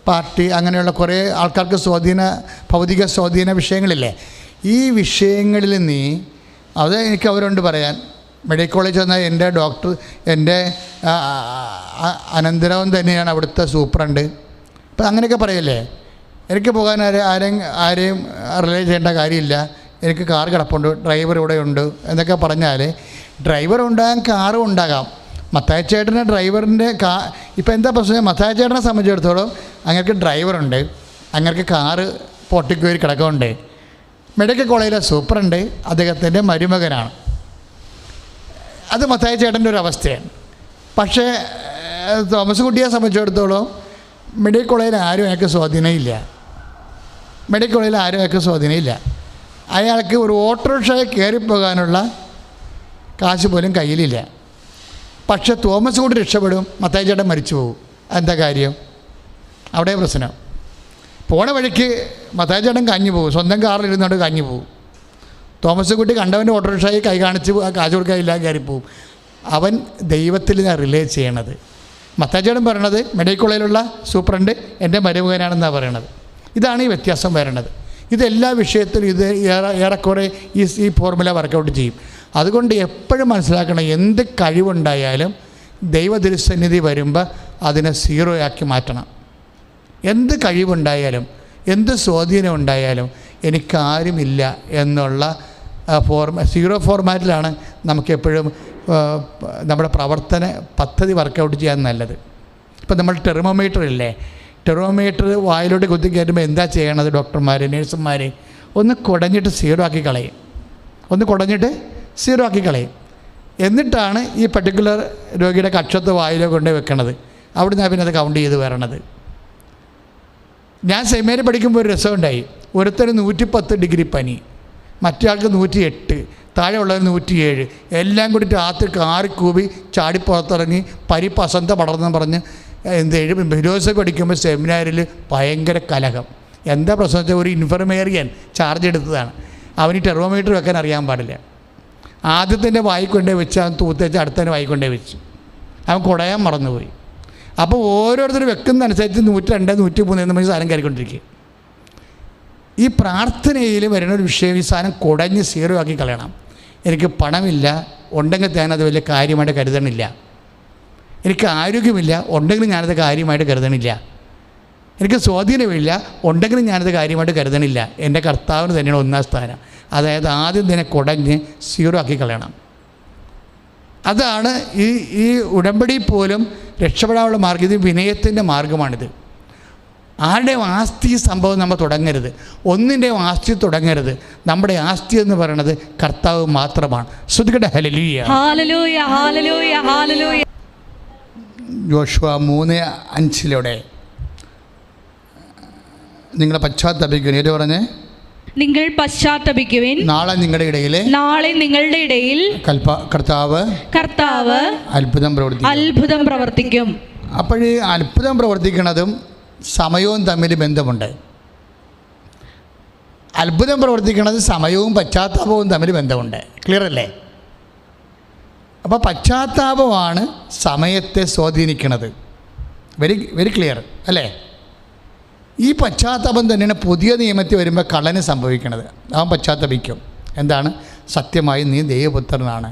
പാർട്ടി, അങ്ങനെയുള്ള കുറേ ആൾക്കാർക്ക് ഭൗതിക സ്വാധീന വിഷയങ്ങളില്ലേ. ഈ വിഷയങ്ങളിൽ നീ അത് എനിക്ക് അവരോട് പറയാൻ. മെഡിക്കൽ കോളേജ് വന്നാൽ എൻ്റെ ഡോക്ടർ, എൻ്റെ അനന്തരവൻ തന്നെയാണ് അവിടുത്തെ സൂപ്രണ്ട്. അപ്പം അങ്ങനെയൊക്കെ പറയല്ലേ. എനിക്ക് പോകാൻ ആരെയും റിലേ ചെയ്യേണ്ട കാര്യമില്ല. എനിക്ക് കാർ കിടപ്പുണ്ട്, ഡ്രൈവർ ഇവിടെ ഉണ്ട് എന്നൊക്കെ പറഞ്ഞാൽ ഡ്രൈവർ ഉണ്ടാകാൻ കാറും ഉണ്ടാകാം. മത്തായിച്ചേട്ടൻ്റെ ഡ്രൈവറിൻ്റെ ഇപ്പം എന്താ പ്രശ്നം? മത്തായിച്ചേട്ടനെ സംബന്ധിച്ചിടത്തോളം അങ്ങേർക്ക് ഡ്രൈവറുണ്ട്, അങ്ങേർക്ക് കാറ് പൊട്ടിക്കോരി കിടക്കുന്നുണ്ട്. മെഡിക്കൽ കോളേജിലെ സൂപ്രണ്ട് അദ്ദേഹത്തിൻ്റെ മരുമകനാണ്. അത് മത്തായിച്ചേട്ടൻ്റെ ഒരു അവസ്ഥയാണ്. പക്ഷേ തോമസ് കുട്ടിയെ സംബന്ധിച്ചിടത്തോളം മെഡിക്കൽ കോളേജിൽ ആരും അയാൾക്ക് സ്വാധീനമില്ല. മെഡിക്കൽ കോളേജിൽ ആരും അയാൾക്ക് സ്വാധീനമില്ല. അയാൾക്ക് ഒരു ഓട്ടോറിക്ഷയിൽ കയറിപ്പോകാനുള്ള കാശ് പോലും കയ്യിലില്ല. പക്ഷേ തോമസ് കുട്ടി രക്ഷപ്പെടും, മത്തായി ചേട്ടൻ മരിച്ചു പോകും. എന്താ കാര്യം? അവിടെ പ്രശ്നം. പോണ വഴിക്ക് മത്തായി ചേട്ടൻ കഞ്ഞു പോകും, സ്വന്തം കാറിലിരുന്നോണ്ട് കഞ്ഞു പോകും. തോമസ് കുട്ടി കണ്ടവൻ്റെ ഓട്ടോറിക്ഷയിൽ കൈ കാണിച്ച് കാശ് കൊടുക്കാനില്ല കയറിപ്പോവും. അവൻ ദൈവത്തിൽ നിന്നാണ് റിലേ ചെയ്യണത്. മത്തായി ചേട്ടൻ പറയണത് മെഡിക്കൽ കോളേജിലുള്ള സൂപ്രണ്ട് എൻ്റെ മരുമകനാണെന്നാണ് പറയണത്. ഇതാണ് ഈ വ്യത്യാസം വരണത്. ഇതെല്ലാ വിഷയത്തിലും ഇത് ഏറെക്കുറെ ഈ ഫോർമുല വർക്കൗട്ട് ചെയ്യും. അതുകൊണ്ട് എപ്പോഴും മനസ്സിലാക്കണം, എന്ത് കഴിവുണ്ടായാലും ദൈവതിരുസന്നിധി വരുമ്പോൾ അതിനെ സീറോയാക്കി മാറ്റണം. എന്ത് കഴിവുണ്ടായാലും എന്ത് സ്വാധീനം ഉണ്ടായാലും എനിക്കാരുമില്ല എന്നുള്ള സീറോ ഫോർമാറ്റിലാണ് നമുക്കെപ്പോഴും നമ്മുടെ പ്രവർത്തന പദ്ധതി വർക്കൗട്ട് ചെയ്യാൻ നല്ലത്. ഇപ്പം നമ്മൾ ടെർമോമീറ്റർ ഇല്ലേ, ടെർമോമീറ്റർ വായിലോട്ട് കുത്തി കയറ്റുമ്പോൾ എന്താ ചെയ്യണത്? ഡോക്ടർമാർ, നേഴ്സുമാർ ഒന്ന് കുടഞ്ഞിട്ട് സീറോ ആക്കി കളയും. എന്നിട്ടാണ് ഈ പർട്ടിക്കുലർ രോഗിയുടെ കക്ഷത്ത് വായിലോ കൊണ്ടുപോയി വെക്കണത്. അവിടുന്ന് പിന്നെ അത് കൗണ്ട് ചെയ്ത് വരണത്. ഞാൻ സെമിനാരി പഠിക്കുമ്പോൾ ഒരു രസമുണ്ടായി. ഒരുത്തന് 110 ഡിഗ്രി പനി, മറ്റേ ആൾക്ക് 108, താഴെ ഉള്ളവർ 107. എല്ലാം കൂടി രാത്രി കാറിക്കൂബി ചാടിപ്പുറത്തിറങ്ങി പരിപ്പസന്ത പടർന്ന് പറഞ്ഞ് ഫിലോസഫി പഠിക്കുമ്പോൾ സെമിനാരിൽ ഭയങ്കര കലഹം. എന്താ പ്രശ്നം വെച്ചാൽ ഒരു ഇൻഫർമേറിയൻ ചാർജ് എടുത്തതാണ്. അവന് ടെർമോമീറ്റർ വെക്കാൻ അറിയാൻ പാടില്ല. ആദ്യത്തിൻ്റെ വായിക്കൊണ്ടേ വെച്ച് അവൻ തൂത്തേച്ച് അടുത്തതിന് വായിക്കൊണ്ടേ വെച്ചു. അവൻ കുടയാൻ മറന്നുപോയി. അപ്പോൾ ഓരോരുത്തർ വെക്കുന്നതനുസരിച്ച് 102, 103 എന്ന് പറഞ്ഞ് സാധനം കയറിക്കൊണ്ടിരിക്കുക. ഈ പ്രാർത്ഥനയിൽ വരുന്ന ഒരു വിഷയം, ഈ സാധനം കുടഞ്ഞ് സീറോ ആക്കി കളയണം. എനിക്ക് പണമില്ല, ഉണ്ടെങ്കിൽ ഞാനത് വലിയ കാര്യമായിട്ട് കരുതണില്ല. എനിക്ക് ആരോഗ്യമില്ല, ഉണ്ടെങ്കിലും ഞാനത് കാര്യമായിട്ട് കരുതണില്ല. എനിക്ക് സ്വാധീനമില്ല, ഉണ്ടെങ്കിലും ഞാനത് കാര്യമായിട്ട് കരുതണില്ല. എൻ്റെ കർത്താവിന് തന്നെയാണ് ഒന്നാം സ്ഥാനം. അതായത് ആദ്യം തന്നെ കുടഞ്ഞ് സീറോ ആക്കി കളയണം. അതാണ് ഈ ഉടമ്പടി പോലും രക്ഷപ്പെടാനുള്ള മാർഗ്ഗം. ഇത് വിനയത്തിൻ്റെ മാർഗ്ഗമാണിത്. ആരുടെയും ആസ്തി സംഭവം നമ്മൾ തുടങ്ങരുത്. ഒന്നിൻ്റെയും ആസ്തി തുടങ്ങരുത്. നമ്മുടെ ആസ്തി എന്ന് പറയുന്നത് കർത്താവ് മാത്രമാണ്. ശ്രുതികട ഹല്ലേലൂയ, ഹല്ലേലൂയ, ഹല്ലേലൂയ, ഹല്ലേലൂയ. യോശുവ 3:5 നിങ്ങൾ പശ്ചാത്തപിക്കുവിൻ. ഏത് പറഞ്ഞേ? നിങ്ങൾ പശ്ചാത്തപിക്കുവിൻ. നാളെ നിങ്ങളുടെ ഇടയിൽ കർത്താവ് അത്ഭുതം പ്രവർത്തിക്കും. അപ്പോഴീ അത്ഭുതം പ്രവർത്തിക്കുന്നതും സമയവും തമ്മിൽ ബന്ധമുണ്ട്. അത്ഭുതം പ്രവർത്തിക്കുന്നത് സമയവും പശ്ചാത്താപവും തമ്മിൽ ബന്ധമുണ്ട്. ക്ലിയർ അല്ലേ? അപ്പോൾ പശ്ചാത്താപമാണ് സമയത്തെ സ്വാധീനിക്കുന്നത്. വെരി ക്ലിയർ അല്ലേ? ഈ പശ്ചാത്താപം തന്നെയാണ് പുതിയ നിയമത്തിൽ വരുമ്പോൾ കള്ളന് സംഭവിക്കുന്നത്. അവൻ പശ്ചാത്തപിക്കും. എന്താണ്? സത്യമായി നീ ദൈവപുത്രനാണ്,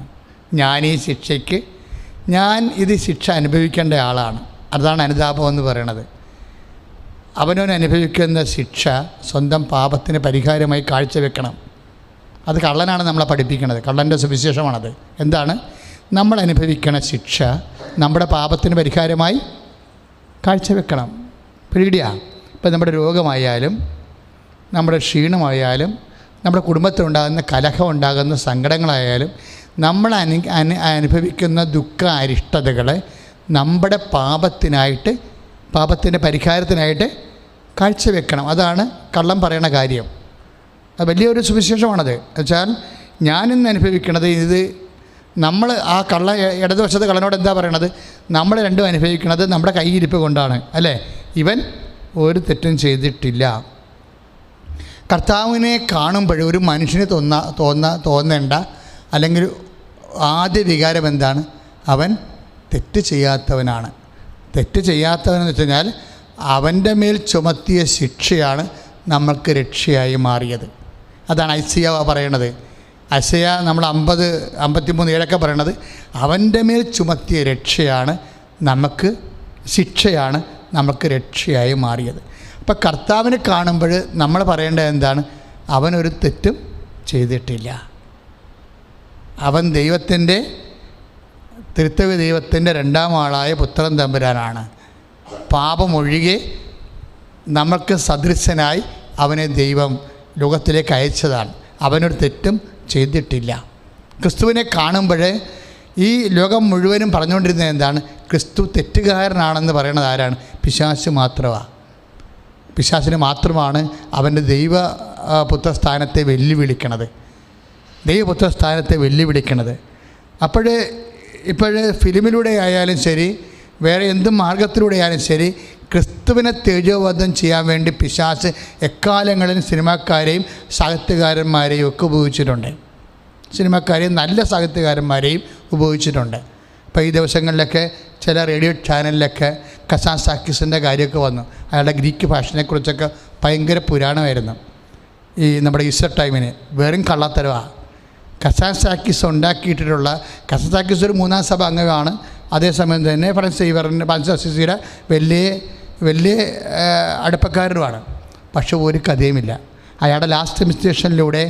ഞാൻ ഇത് ശിക്ഷ അനുഭവിക്കേണ്ട ആളാണ്. അതാണ് അനുതാപം എന്ന് പറയുന്നത്. അവനവൻ അനുഭവിക്കുന്ന ശിക്ഷ സ്വന്തം പാപത്തിന് പരിഹാരമായി കാഴ്ചവെക്കണം. അത് കള്ളനാണ് നമ്മളെ പഠിപ്പിക്കുന്നത്. കള്ളൻ്റെ സുവിശേഷമാണത്. എന്താണ്? നമ്മൾ അനുഭവിക്കുന്ന ശിക്ഷ നമ്മുടെ പാപത്തിന് പരിഹാരമായി കാഴ്ചവെക്കണം. പേടിയാണ്. ഇപ്പം നമ്മുടെ രോഗമായാലും നമ്മുടെ ക്ഷീണമായാലും നമ്മുടെ കുടുംബത്തിലുണ്ടാകുന്ന കലഹം ഉണ്ടാകുന്ന സങ്കടങ്ങളായാലും നമ്മൾ അനുഭവിക്കുന്ന ദുഃഖ അരിഷ്ടതകളെ നമ്മുടെ പാപത്തിൻ്റെ പരിഹാരത്തിനായിട്ട് കാഴ്ചവെക്കണം. അതാണ് കള്ളം പറയണ കാര്യം. അത് വലിയൊരു സുവിശേഷമാണത്. വെച്ചാൽ ഞാനിന്ന് അനുഭവിക്കണത് ഇത് നമ്മൾ ആ ഇടതുവശത്തെ കള്ളനോട് എന്താ പറയണത്? നമ്മൾ രണ്ടും അനുഭവിക്കുന്നത് നമ്മുടെ കൈയിരിപ്പ് കൊണ്ടാണ് അല്ലേ? ഇവൻ ഒരു തെറ്റും ചെയ്തിട്ടില്ല. കർത്താവിനെ കാണുമ്പോൾ ഒരു മനുഷ്യന് തോന്നേണ്ട അല്ലെങ്കിൽ ആദ്യ വികാരം എന്താണ്? അവൻ തെറ്റ് ചെയ്യാത്തവനാണ്. തെറ്റ് ചെയ്യാത്തവനെന്ന് വെച്ച് കഴിഞ്ഞാൽ അവൻ്റെ മേൽ ചുമത്തിയ ശിക്ഷയാണ് നമ്മൾക്ക് രക്ഷയായി മാറിയത്. അതാണ് ഐസയ്യ പറയണത്. ഐസയ്യ നമ്മൾ 53:7 പറയണത് അവൻ്റെ മേൽ ചുമത്തിയ ശിക്ഷയാണ് നമുക്ക് രക്ഷയായി മാറിയത്. അപ്പം കർത്താവിനെ കാണുമ്പോൾ നമ്മൾ പറയേണ്ടത് എന്താണ്? അവനൊരു തെറ്റും ചെയ്തിട്ടില്ല. അവൻ തിരുത്തവ്യ ദൈവത്തിൻ്റെ രണ്ടാം ആളായ പുത്രൻ തമ്പുരാനാണ്. പാപമൊഴികെ നമുക്ക് സദൃശനായി അവനെ ദൈവം ലോകത്തിലേക്ക് അയച്ചതാണ്. അവനൊരു തെറ്റും ചെയ്തിട്ടില്ല. ക്രിസ്തുവിനെ കാണുമ്പോൾ ഈ ലോകം മുഴുവനും പറഞ്ഞുകൊണ്ടിരുന്നത് എന്താണ്? ക്രിസ്തു തെറ്റുകാരനാണെന്ന് പറയുന്നത് ആരാണ്? പിശാച് മാത്രമാണ്. പിശാചിന് മാത്രമാണ് അവൻ്റെ ദൈവപുത്രസ്ഥാനത്തെ വെല്ലുവിളിക്കണത്, ദൈവപുത്രസ്ഥാനത്തെ വെല്ലുവിളിക്കണത്. ഇപ്പോഴേ ഫിലിമിലൂടെ ആയാലും ശരി, വേറെ എന്ത് മാർഗത്തിലൂടെ ആയാലും ശരി, ക്രിസ്തുവിനെ തേജോവധം ചെയ്യാൻ വേണ്ടി പിശാച് എക്കാലങ്ങളിലും സിനിമാക്കാരെയും സാഹിത്യകാരന്മാരെയും ഒക്കെ ഉപയോഗിച്ചിട്ടുണ്ട്. സിനിമാക്കാരെയും നല്ല സാഹിത്യകാരന്മാരെയും ഉപയോഗിച്ചിട്ടുണ്ട്. ഇപ്പോൾ ഈ ദിവസങ്ങളിലൊക്കെ ചില റേഡിയോ ചാനലിലൊക്കെ കസാൻസാക്കിസിൻ്റെ കാര്യമൊക്കെ വന്നു. അയാളുടെ ഗ്രീക്ക് ഭാഷയെക്കുറിച്ചൊക്കെ ഭയങ്കര പുരാണമായിരുന്നു. ഈ നമ്മുടെ ഈസ്റ്റർ ടൈമിന് വെറും കള്ളത്തരവാണ്. കസാൻസാക്കിസ് ഉണ്ടാക്കിയിട്ടുള്ള കസാൻസാക്കിസ് ഒരു 3-ാം സഭ അംഗമാണ്. അതേസമയം തന്നെ ഫ്രാൻസിസ് അസീസിയുടെ വലിയ അടുപ്പക്കാരനുമാണ്. പക്ഷെ ഒരു കഥയുമില്ല. അയാളുടെ ലാസ്റ്റ് മിസ്റ്റേഷനിലൂടെ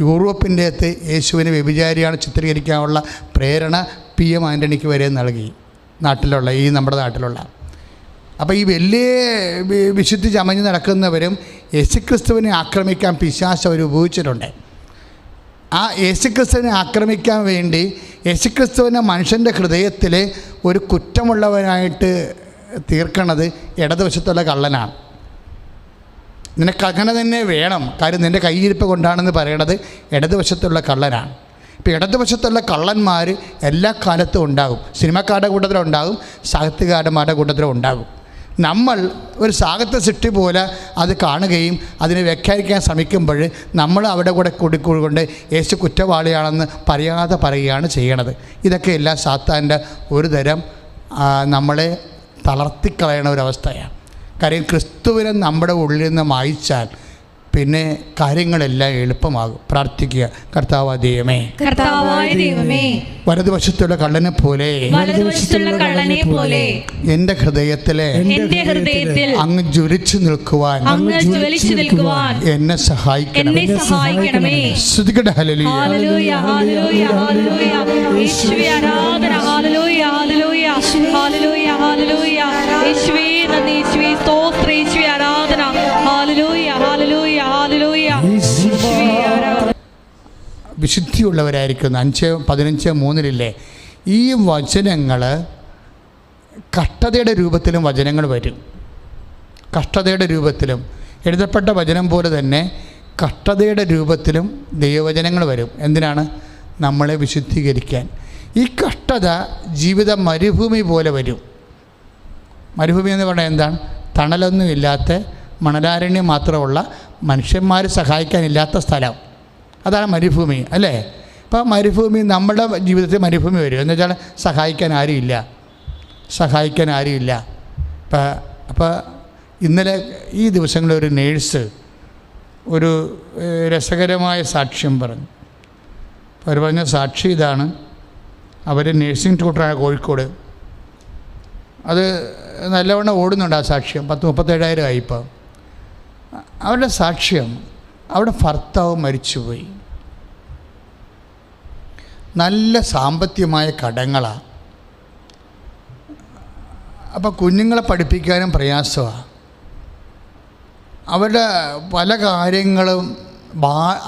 യൂറോപ്പിൻ്റെ അകത്ത് യേശുവിനെ വ്യഭിചാരിയാണ് ചിത്രീകരിക്കാനുള്ള പ്രേരണ PM ആൻ്റണിക്ക് വരെ നൽകി, നമ്മുടെ നാട്ടിലുള്ള. അപ്പോൾ ഈ വലിയ വിശുദ്ധി ചമഞ്ഞ് നടക്കുന്നവരും യേശുക്രിസ്തുവിനെ ആക്രമിക്കാൻ പിശാച് അവർ ഉപയോഗിച്ചിട്ടുണ്ട്. ആ യേശുക്രിസ്തുവിനെ ആക്രമിക്കാൻ വേണ്ടി യേശുക്രിസ്തുവിനെ മനുഷ്യൻ്റെ ഹൃദയത്തിൽ ഒരു കുറ്റമുള്ളവനായിട്ട് തീർക്കണത് ഇടതുവശത്തുള്ള കള്ളനാണ്. നിനക്ക് അങ്ങനെ തന്നെ വേണം, കാര്യം നിൻ്റെ കയ്യിരിപ്പ് കൊണ്ടാണെന്ന് പറയണത് ഇടതുവശത്തുള്ള കള്ളനാണ്. ഇപ്പോൾ ഇടതുവശത്തുള്ള കള്ളന്മാർ എല്ലാ കാലത്തും ഉണ്ടാകും. സിനിമക്കാരുടെ കൂട്ടത്തിലുണ്ടാകും, സാഹിത്യകാരന്മാരുടെ കൂട്ടത്തിലുണ്ടാകും. നമ്മൾ ഒരു സാഹിത്യ സൃഷ്ടി പോലെ അത് കാണുകയും അതിനെ വ്യാഖ്യാനിക്കാൻ ശ്രമിക്കുമ്പോൾ നമ്മൾ അവിടെ കൂടെ കൂടിക്കൊണ്ട് യേശു കുറ്റവാളിയാണെന്ന് പറയാതെ പറയുകയാണ് ചെയ്യണത്. ഇതൊക്കെ എല്ലാം സാത്താൻ്റെ ഒരു തരം നമ്മളെ തളർത്തിക്കളയണ ഒരവസ്ഥയാണ്. കാര്യം ക്രിസ്തുവിനെ നമ്മുടെ ഉള്ളിൽ നിന്ന് മായ്ച്ചാൽ പിന്നെ കാര്യങ്ങളെല്ലാം എളുപ്പമാകും. പ്രാർത്ഥിക്കുക. കർത്താവായ ദൈവമേ, വലതുവശത്തുള്ള കള്ളനെ പോലെ എൻ്റെ ഹൃദയത്തിലെ അങ്ങ് ജ്വലിച്ചു നിൽക്കുവാൻ എന്നെ സഹായിക്കണമേ. ശ്രുതികട ഹല്ലേലൂയ. വിശുദ്ധിയുള്ളവരായിരിക്കുന്നു. 5:15-3 ഈ വചനങ്ങൾ കഷ്ടതയുടെ രൂപത്തിലും വചനങ്ങൾ വരും. കഷ്ടതയുടെ രൂപത്തിലും എഴുതപ്പെട്ട വചനം പോലെ തന്നെ കഷ്ടതയുടെ രൂപത്തിലും ദൈവവചനങ്ങൾ വരും. എന്തിനാണ്? നമ്മളെ വിശുദ്ധീകരിക്കാൻ. ഈ കഷ്ടത ജീവിത മരുഭൂമി പോലെ വരും. മരുഭൂമി എന്ന് പറഞ്ഞാൽ എന്താണ്? തണലൊന്നുമില്ലാത്ത മണലാരണ്യം മാത്രമുള്ള മനുഷ്യന്മാർ സഹായിക്കാനില്ലാത്ത സ്ഥലം, അതാണ് മരുഭൂമി അല്ലേ? അപ്പോൾ മരുഭൂമി നമ്മുടെ ജീവിതത്തിൽ മരുഭൂമി വരും. എന്ന് വെച്ചാൽ സഹായിക്കാൻ ആരുമില്ല. അപ്പോൾ ഇന്നലെ ഈ ദിവസങ്ങളിൽ ഒരു നേഴ്സ് ഒരു രസകരമായ സാക്ഷ്യം പറഞ്ഞു. അവർ പറഞ്ഞ സാക്ഷി ഇതാണ്. അവർ നേഴ്സിംഗ് ട്യൂട്ടറാണ് കോഴിക്കോട്. അത് നല്ലവണ്ണം ഓടുന്നുണ്ട് ആ സാക്ഷ്യം. 37,000 ആയി ഇപ്പോൾ. അവരുടെ സാക്ഷ്യം, അവിടെ ഭർത്താവ് മരിച്ചുപോയി. നല്ല സാമ്പത്തികമായ കടങ്ങളാണ്. അപ്പോൾ കുഞ്ഞുങ്ങളെ പഠിപ്പിക്കാനും പ്രയാസമാണ്. അവരുടെ പല കാര്യങ്ങളും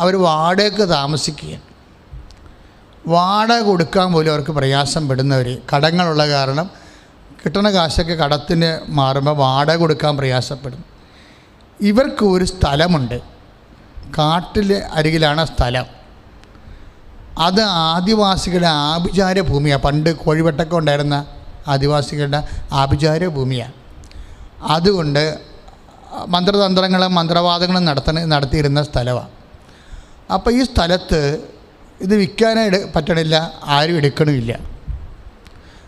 അവർ വാടകയ്ക്ക് താമസിക്കുകയാണ്. വാടക കൊടുക്കാൻ പോലും അവർക്ക് പ്രയാസം പെടുന്നവർ, കടങ്ങളുള്ള കാരണം കിട്ടുന്ന കാശൊക്കെ കടത്തിന് മാറുമ്പോൾ വാടക കൊടുക്കാൻ പ്രയാസപ്പെടും. ഇവർക്ക് ഒരു സ്ഥലമുണ്ട്, കാട്ടിൽ അരികിലാണ് സ്ഥലം. അത് ആദിവാസികളുടെ ആഭിചാര ഭൂമിയാണ്. പണ്ട് കോഴിവെട്ടൊക്കെ ഉണ്ടായിരുന്ന ആദിവാസികളുടെ ആഭിചാര ഭൂമിയാണ്. അതുകൊണ്ട് മന്ത്രതന്ത്രങ്ങളും മന്ത്രവാദങ്ങളും നടത്തിയിരുന്ന സ്ഥലമാണ്. അപ്പോൾ ഈ സ്ഥലത്ത് ഇത് വിൽക്കാനായിട്ട് പറ്റണില്ല, ആരും എടുക്കണമില്ല.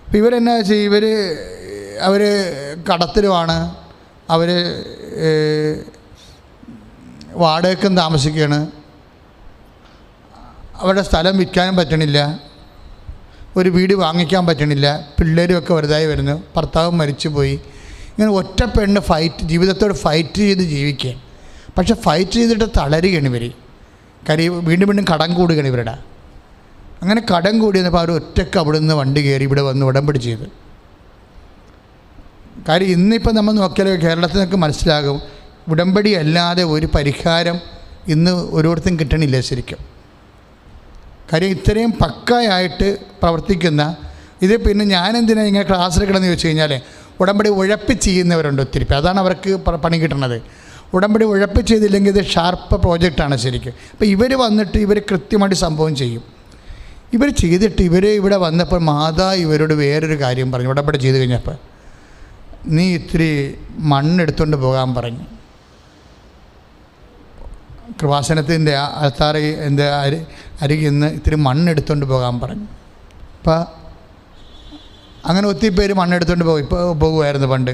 അപ്പോൾ ഇവരെന്നാ ചെയ്യും? അവർ കടത്തിലുമാണ്, അവർ വാടകയ്ക്കും താമസിക്കുകയാണ്. അവരുടെ സ്ഥലം വിൽക്കാനും പറ്റണില്ല, ഒരു വീട് വാങ്ങിക്കാൻ പറ്റണില്ല. പിള്ളേരുമൊക്കെ വലുതായി വരുന്നു, ഭർത്താവും മരിച്ചുപോയി. ഇങ്ങനെ ഒറ്റ പെണ്ണ് ജീവിതത്തോട് ഫൈറ്റ് ചെയ്ത് ജീവിക്കുക. പക്ഷെ ഫൈറ്റ് ചെയ്തിട്ട് തളരുകയാണ് ഇവർ. കാര്യം വീണ്ടും കടം കൂടുകയാണ് ഇവരുടെ. അങ്ങനെ കടം കൂടിയപ്പോൾ അവർ ഒറ്റയ്ക്ക് അവിടെ നിന്ന് വണ്ടി കയറി ഇവിടെ വന്ന് ഉടമ്പടി ചെയ്ത്. കാര്യം ഇന്നിപ്പോൾ നമ്മൾ നോക്കിയാൽ കേരളത്തിൽ നിന്നൊക്കെ മനസ്സിലാകും, ഉടമ്പടി അല്ലാതെ ഒരു പരിഹാരം ഇന്ന് ഓരോരുത്തരും കിട്ടണില്ല ശരിക്കും. കാര്യം ഇത്രയും പക്കായായിട്ട് പ്രവർത്തിക്കുന്ന ഇത്. പിന്നെ ഞാനെന്തിനാണ് ഇങ്ങനെ ക്ലാസ് എടുക്കണമെന്ന് ചോദിച്ചു കഴിഞ്ഞാൽ, ഉടമ്പടി ഉഴപ്പിച്ച് ചെയ്യുന്നവരുണ്ട് ഒത്തിരി. അതാണ് അവർക്ക് പണി കിട്ടുന്നത്. ഉടമ്പടി ഉഴപ്പിച്ച് ചെയ്തില്ലെങ്കിൽ ഇത് ഷാർപ്പ് പ്രോജക്റ്റാണ് ശരിക്കും. അപ്പോൾ ഇവർ വന്നിട്ട് ഇവർ കൃത്യമായിട്ട് സംഭവം ചെയ്യും. ഇവർ ചെയ്തിട്ട് ഇവിടെ വന്നപ്പോൾ മാതാ ഇവരോട് വേറൊരു കാര്യം പറഞ്ഞു. ഉടമ്പടി ചെയ്ത് കഴിഞ്ഞപ്പോൾ, നീ ഇത്തിരി മണ്ണെടുത്തുകൊണ്ട് പോകാൻ പറഞ്ഞു. കൃപാസനത്തിൻ്റെ അൽത്താറ എൻ്റെ അരികിൽ നിന്ന് ഇത്തിരി മണ്ണെടുത്തുകൊണ്ട് പോകാൻ പറഞ്ഞു. അപ്പോൾ അങ്ങനെ ഒത്തിരി പേര് മണ്ണെടുത്തുകൊണ്ട് പോകുമായിരുന്നു പണ്ട്.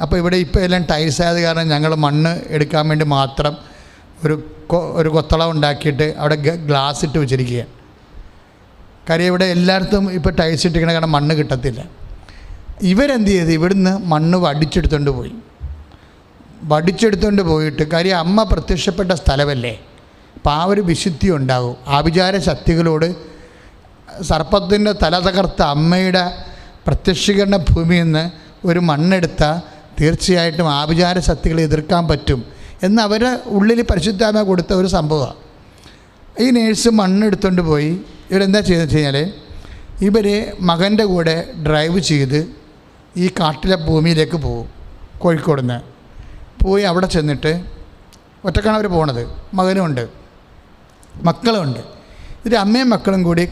അപ്പോൾ ഇവിടെ ഇപ്പോൾ എല്ലാം ടൈൽസ് ആയത് കാരണം ഞങ്ങൾ മണ്ണ് എടുക്കാൻ വേണ്ടി മാത്രം ഒരു കൊത്തളം ഉണ്ടാക്കിയിട്ട് അവിടെ ഗ്ലാസ് ഇട്ട് വെച്ചിരിക്കുകയാണ്. കാര്യം ഇവിടെ എല്ലായിടത്തും ഇപ്പോൾ ടൈൽസ് ഇട്ടിരിക്കണ കാരണം മണ്ണ് കിട്ടത്തില്ല. ഇവരെന്ത് ചെയ്ത് ഇവിടുന്ന് മണ്ണ് വടിച്ചെടുത്തുകൊണ്ട് പോയിട്ട്, കാര്യം അമ്മ പ്രത്യക്ഷപ്പെട്ട സ്ഥലമല്ലേ, അപ്പോൾ ആ ഒരു വിശുദ്ധി ഉണ്ടാകും. ആഭിചാര ശക്തികളോട് സർപ്പത്തിൻ്റെ തല തകർത്ത അമ്മയുടെ പ്രത്യക്ഷീകരണ ഭൂമിയിൽ നിന്ന് ഒരു മണ്ണെടുത്താൽ തീർച്ചയായിട്ടും ആഭിചാര ശക്തികളെ എതിർക്കാൻ പറ്റും എന്ന് അവരുടെ ഉള്ളിൽ പരിശുദ്ധാത്മ കൊടുത്ത ഒരു സംഭവമാണ്. ഈ നേഴ്സ് മണ്ണെടുത്തുകൊണ്ട് പോയി. ഇവരെന്താ ചെയ്തെന്ന് വെച്ച് കഴിഞ്ഞാൽ, ഇവർ മകൻ്റെ കൂടെ ഡ്രൈവ് ചെയ്ത് ഈ കാട്ടിലെ ഭൂമിയിലേക്ക് പോകും. കോഴിക്കോട് നിന്ന് പോയി അവിടെ ചെന്നിട്ട് ഒറ്റക്കാണ് അവർ പോണത്. മകനുമുണ്ട്, മക്കളുമുണ്ട്. ഇതിൻ്റെ അമ്മയും മക്കളും കൂടി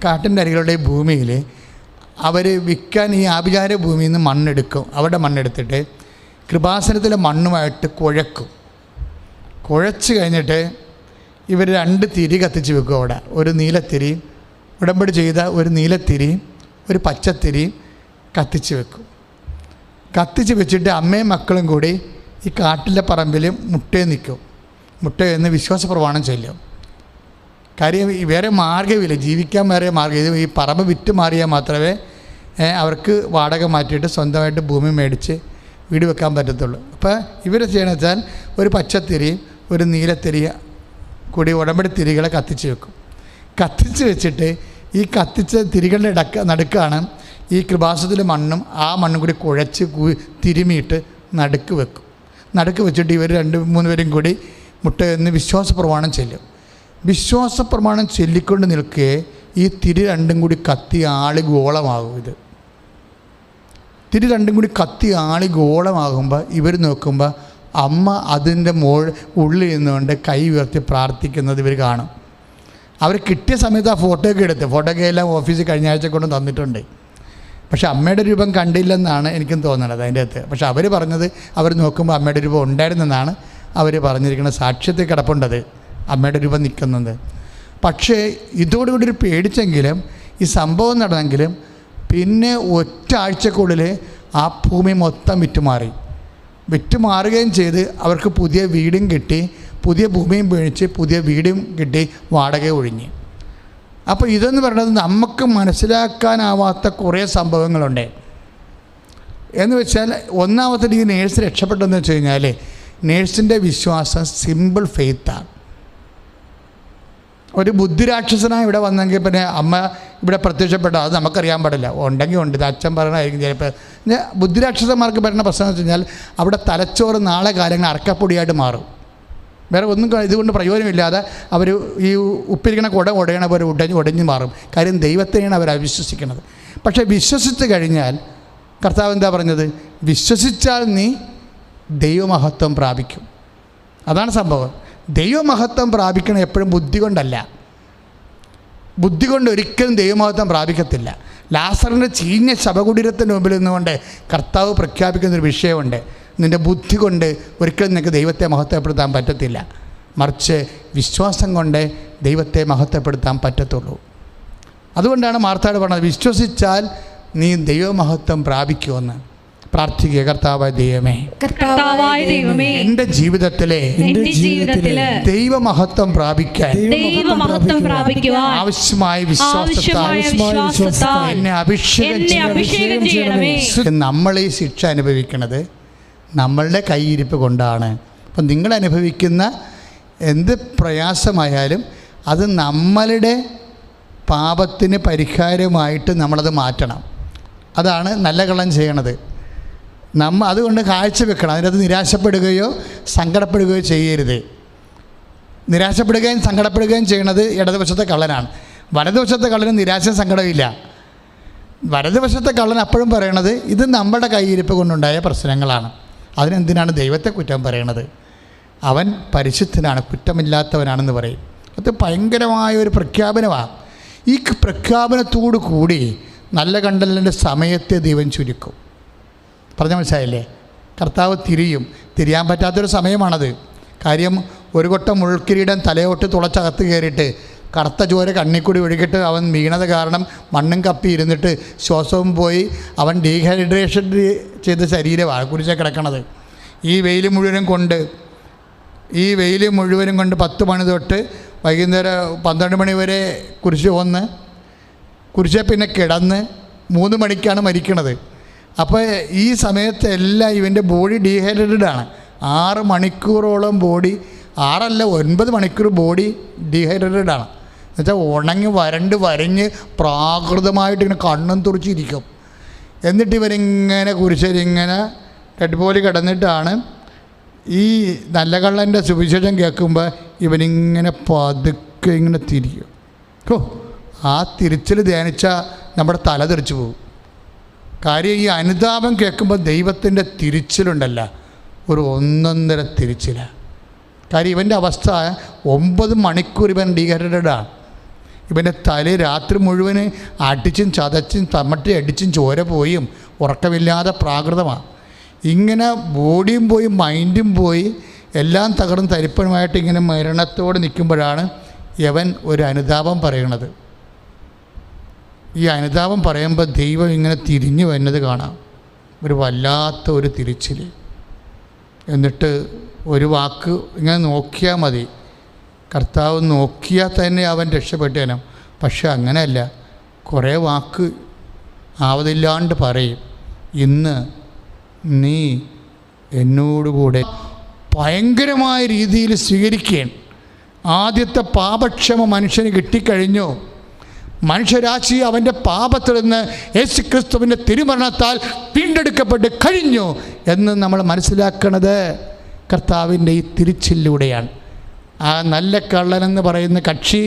കാട്ടിൻ്റെ അരികളുടെ ഭൂമിയിൽ അവർ വിൽക്കാൻ ഈ ആഭിചാര ഭൂമിയിൽ നിന്ന് മണ്ണെടുക്കും. അവിടെ മണ്ണെടുത്തിട്ട് കൃപാസനത്തിലെ മണ്ണുമായിട്ട് കുഴച്ച് കഴിഞ്ഞിട്ട് ഇവർ 2 തിരി കത്തിച്ച് വെക്കും. അവിടെ ഒരു നീലത്തിരിയും, ഉടമ്പടി ചെയ്ത ഒരു നീലത്തിരിയും ഒരു പച്ചത്തിരിയും കത്തിച്ച് വെക്കും. കത്തിച്ച് വെച്ചിട്ട് അമ്മയും മക്കളും കൂടി ഈ കാട്ടിലെ പറമ്പിൽ മുട്ടയിൽ നിൽക്കും. മുട്ടയെന്ന് വിശ്വാസ പ്രമാണം ചൊല്ലും. കാര്യം വേറെ മാർഗ്ഗമില്ല, ജീവിക്കാൻ വേറെ മാർഗ്ഗം. ഈ പറമ്പ് വിറ്റ് മാറിയാൽ മാത്രമേ അവർക്ക് വാടക മാറ്റിയിട്ട് സ്വന്തമായിട്ട് ഭൂമി മേടിച്ച് വീട് വെക്കാൻ പറ്റത്തുള്ളൂ. അപ്പോൾ ഇവർ ചെയ്യണമെന്ന് വെച്ചാൽ ഒരു പച്ചത്തിരിയും ഒരു നീലത്തിരിയ കൂടി ഉടമ്പടി തിരികളെ കത്തിച്ച് വെക്കും. കത്തിച്ച് വെച്ചിട്ട് ഈ കത്തിച്ച തിരികളുടെ നടുക്കാണ് ഈ കൃപാസനത്തിലെ മണ്ണും ആ മണ്ണും കൂടി കുഴച്ച് തിരുമിയിട്ട് നടുക്ക് വെക്കും. നടുക്ക് വെച്ചിട്ട് ഇവർ 2-3 പേരും കൂടി മുട്ടയെന്ന് വിശ്വാസ പ്രമാണം ചെല്ലും. വിശ്വാസ പ്രമാണം ചൊല്ലിക്കൊണ്ട് നിൽക്കേ ഈ തിരി 2 കൂടി കത്തി ആളി ഗോളമാകും. ഇത് തിരി 2 കൂടി കത്തി ആളി ഗോളമാകുമ്പോൾ ഇവർ നോക്കുമ്പോൾ അമ്മ അതിൻ്റെ ഉള്ളിൽ നിന്നുകൊണ്ട് കൈ ഉയർത്തി പ്രാർത്ഥിക്കുന്നത് ഇവർ കാണും. അവർ കിട്ടിയ സമയത്ത് ആ ഫോട്ടോയൊക്കെ എല്ലാം ഓഫീസിൽ കഴിഞ്ഞ ആഴ്ച കൊണ്ട് തന്നിട്ടുണ്ട്. പക്ഷേ അമ്മയുടെ രൂപം കണ്ടില്ലെന്നാണ് എനിക്കും തോന്നുന്നത് അതിൻ്റെ അകത്ത്. പക്ഷേ അവർ പറഞ്ഞത് അവർ നോക്കുമ്പോൾ അമ്മയുടെ രൂപം ഉണ്ടായിരുന്നെന്നാണ് അവർ പറഞ്ഞിരിക്കുന്നത്. സാക്ഷ്യത്തിൽ കിടപ്പുണ്ടത് അമ്മയുടെ രൂപം നിൽക്കുന്നത്. പക്ഷേ ഇതോടുകൂടി ഒരു പേടിച്ചെങ്കിലും ഈ സംഭവം നടന്നെങ്കിലും പിന്നെ ഒറ്റ ആഴ്ചക്കുള്ളിൽ ആ ഭൂമി മൊത്തം വിറ്റുമാറുകയും ചെയ്ത് അവർക്ക് പുതിയ വീടും കിട്ടി, പുതിയ ഭൂമിയും മേടിച്ച് പുതിയ വീടും കിട്ടി, വാടക ഒഴിഞ്ഞ്. അപ്പോൾ ഇതെന്ന് പറയുന്നത് നമുക്ക് മനസ്സിലാക്കാനാവാത്ത കുറേ സംഭവങ്ങളുണ്ട്. എന്ന് വെച്ചാൽ ഒന്നാമത്തെ ഈ നേഴ്സ് രക്ഷപ്പെട്ടെന്ന് വെച്ച് കഴിഞ്ഞാൽ നേഴ്സിൻ്റെ വിശ്വാസം സിമ്പിൾ ഫെയ്ത്താണ്. ഒരു ബുദ്ധിരാക്ഷസനായി ഇവിടെ വന്നെങ്കിൽ പിന്നെ അമ്മ ഇവിടെ പ്രത്യക്ഷപ്പെട്ട അത് നമുക്കറിയാൻ പാടില്ല. ഉണ്ടെങ്കിൽ ഉണ്ട്, ഇത് അച്ഛൻ പറയണമായിരിക്കും ചിലപ്പോൾ. ബുദ്ധിരാക്ഷസന്മാർക്ക് വരുന്ന പ്രശ്നം എന്ന് വെച്ച് കഴിഞ്ഞാൽ അവിടെ തലച്ചോറ് നാളെ കാര്യങ്ങൾ അറക്കപ്പൊടിയായിട്ട് മാറും. വേറെ ഒന്നും ഇതുകൊണ്ട് പ്രയോജനമില്ലാതെ അവർ ഈ ഉപ്പിരിക്കണ ഉടയണ പോലെ ഒടിഞ്ഞ് മാറും. കാര്യം ദൈവത്തെയാണ് അവർ അവിശ്വസിക്കുന്നത്. പക്ഷേ വിശ്വസിച്ച് കഴിഞ്ഞാൽ കർത്താവ് എന്താ പറഞ്ഞത്? വിശ്വസിച്ചാൽ നീ ദൈവമഹത്വം പ്രാപിക്കും. അതാണ് സംഭവം. ദൈവമഹത്വം പ്രാപിക്കണം എപ്പോഴും ബുദ്ധി കൊണ്ടല്ല. ബുദ്ധി കൊണ്ട് ഒരിക്കലും ദൈവമഹത്വം പ്രാപിക്കത്തില്ല. ലാസറിൻ്റെ ചീഞ്ഞ ശവകുടീരത്തിൻ്റെ മുമ്പിൽ നിന്നുകൊണ്ട് കർത്താവ് പ്രഖ്യാപിക്കുന്നൊരു വിഷയമുണ്ട്. നിൻ്റെ ബുദ്ധി കൊണ്ട് ഒരിക്കലും നിനക്ക് ദൈവത്തെ മഹത്വപ്പെടുത്താൻ പറ്റത്തില്ല, മറിച്ച് വിശ്വാസം കൊണ്ട് ദൈവത്തെ മഹത്വപ്പെടുത്താൻ പറ്റത്തുള്ളൂ. അതുകൊണ്ടാണ് മാർത്താട് പറഞ്ഞത്, വിശ്വസിച്ചാൽ നീ ദൈവമഹത്വം പ്രാപിക്കുമെന്ന്. പ്രാർത്ഥിക്കുക. കർത്താവായ ദൈവമേ, എൻ്റെ ജീവിതത്തിലെ ദൈവമഹത്വം പ്രാപിക്കാൻ ആവശ്യമായ വിശ്വാസത്താൽ എന്നെ അഭിഷേകം ചെയ്യണമേ. നമ്മൾ ഈ ശിക്ഷ അനുഭവിക്കുന്നത് നമ്മളുടെ കൈയിരിപ്പ് കൊണ്ടാണ്. അപ്പം നിങ്ങൾ അനുഭവിക്കുന്ന എന്ത് പ്രയാസമായാലും അത് നമ്മളുടെ പാപത്തിന് പരിഹാരമായിട്ട് നമ്മളത് മാറ്റണം. അതാണ് നല്ല കള്ളം ചെയ്യണത്. അതുകൊണ്ട് കാഴ്ചവെക്കണം. അതിനകത്ത് നിരാശപ്പെടുകയോ സങ്കടപ്പെടുകയോ ചെയ്യരുത്. നിരാശപ്പെടുകയും സങ്കടപ്പെടുകയും ചെയ്യുന്നത് ഇടതുവശത്തെ കള്ളനാണ്. വലതുവശത്തെ കള്ളന് നിരാശയും സങ്കടമില്ല. വലതുവശത്തെ കള്ളൻ അപ്പോഴും പറയണത് ഇത് നമ്മുടെ കയ്യിരിപ്പ് കൊണ്ടുണ്ടായ പ്രശ്നങ്ങളാണ്. അതിനെന്തിനാണ് ദൈവത്തെ കുറ്റം പറയണത്? അവൻ പരിശുദ്ധനാണ്, കുറ്റമില്ലാത്തവനാണെന്ന് പറയും. അത് ഭയങ്കരമായ ഒരു പ്രഖ്യാപനമാണ്. ഈ പ്രഖ്യാപനത്തോടു കൂടി നല്ല കണ്ടലിൻ്റെ സമയത്തെ ദൈവം ചുരുക്കും. പറഞ്ഞ മനസ്സിലായില്ലേ? കർത്താവ് തിരിയാൻ പറ്റാത്തൊരു സമയമാണത്. കാര്യം ഒരു കൊട്ടം മുൾക്കിരീടം തലയോട്ട് തുളച്ചകത്ത് കയറിയിട്ട് കറുത്ത ചോര കണ്ണിക്കൂടി ഒഴുകിയിട്ട് അവൻ വീണത് കാരണം മണ്ണും കപ്പി ഇരുന്നിട്ട് ശ്വാസവും പോയി അവൻ ഡീഹൈഡ്രേഷൻ ചെയ്ത ശരീരമാണ് കുരിശ കിടക്കണത്. ഈ വെയിൽ മുഴുവനും കൊണ്ട് 10 മണി തൊട്ട് വൈകുന്നേരം 12 മണി വരെ കുരിശെ പിന്നെ കിടന്ന് 3 മണിക്കാണ് മരിക്കണത്. അപ്പോൾ ഈ സമയത്തെല്ലാം ഇവൻ്റെ ബോഡി ഡീഹൈഡ്രേറ്റഡാണ്. 6 മണിക്കൂറോളം ബോഡി, 9 മണിക്കൂർ ബോഡി ഡീഹൈഡ്രേറ്റഡാണ്. എന്നുവെച്ചാൽ ഉണങ്ങി വരഞ്ഞ് പ്രാകൃതമായിട്ട് ഇങ്ങനെ കണ്ണും തുറച്ചിരിക്കും. എന്നിട്ട് ഇവരിങ്ങനെ കുരിശരിങ്ങനെ കെട്ടുപോലെ കിടന്നിട്ടാണ് ഈ നല്ല കള്ളൻ്റെ സുവിശേഷം കേൾക്കുമ്പോൾ ഇവനിങ്ങനെ പതുക്കെ ഇങ്ങനെ തിരിയും. ആ തിരിച്ചിൽ ധ്യാനിച്ചാൽ നമ്മുടെ തല തെറിച്ചു പോകും. കാര്യം ഈ അനുതാപം കേൾക്കുമ്പോൾ ദൈവത്തിൻ്റെ തിരിച്ചിലുണ്ടല്ല, ഒരു ഒന്നൊന്നര തിരിച്ചിലാണ്. കാര്യം ഇവൻ്റെ അവസ്ഥ 9 മണിക്കൂർ ഇവൻ ഡീഹൈഡ്രേറ്റഡാണ്. ഇവൻ്റെ തല രാത്രി മുഴുവൻ അടിച്ചും ചതച്ചും തമ്മട്ടി അടിച്ചും ചോര പോയും ഉറക്കമില്ലാതെ പ്രാകൃതമാണ്. ഇങ്ങനെ ബോഡിയും പോയി മൈൻഡും പോയി എല്ലാം തകർന്ന് തരിപ്പണമായിട്ട് ഇങ്ങനെ മരണത്തോടെ നിൽക്കുമ്പോഴാണ് യവൻ ഒരു അനുതാപം പറയണത്. ഈ അനുതാപം പറയുമ്പോൾ ദൈവം ഇങ്ങനെ തിരിഞ്ഞു വരുന്നത് കാണാം, ഒരു വല്ലാത്ത ഒരു തിരിച്ചിൽ. എന്നിട്ട് ഒരു വാക്ക് ഇങ്ങനെ നോക്കിയാൽ മതി, കർത്താവ് നോക്കിയാൽ തന്നെ അവൻ രക്ഷപ്പെട്ടേനും. പക്ഷെ അങ്ങനെയല്ല, കുറേ വാക്ക് ആവതില്ലാണ്ട് പറയും. ഇന്ന് നീ എന്നോടുകൂടെ ഭയങ്കരമായ രീതിയിൽ സ്വീകരിക്കുകയാണ്. ആദ്യത്തെ പാപക്ഷമ മനുഷ്യന് കിട്ടിക്കഴിഞ്ഞു. മനുഷ്യരാശി അവൻ്റെ പാപത്തിൽ നിന്ന് യേശുക്രിസ്തുവിൻ്റെ തിരുമരണത്താൽ വീണ്ടെടുക്കപ്പെട്ട് കഴിഞ്ഞു എന്ന് നമ്മൾ മനസ്സിലാക്കുന്നത് കർത്താവിൻ്റെ ഈ തിരിച്ചിലൂടെയാണ്. ആ നല്ല കള്ളനെന്ന് പറയുന്ന കക്ഷി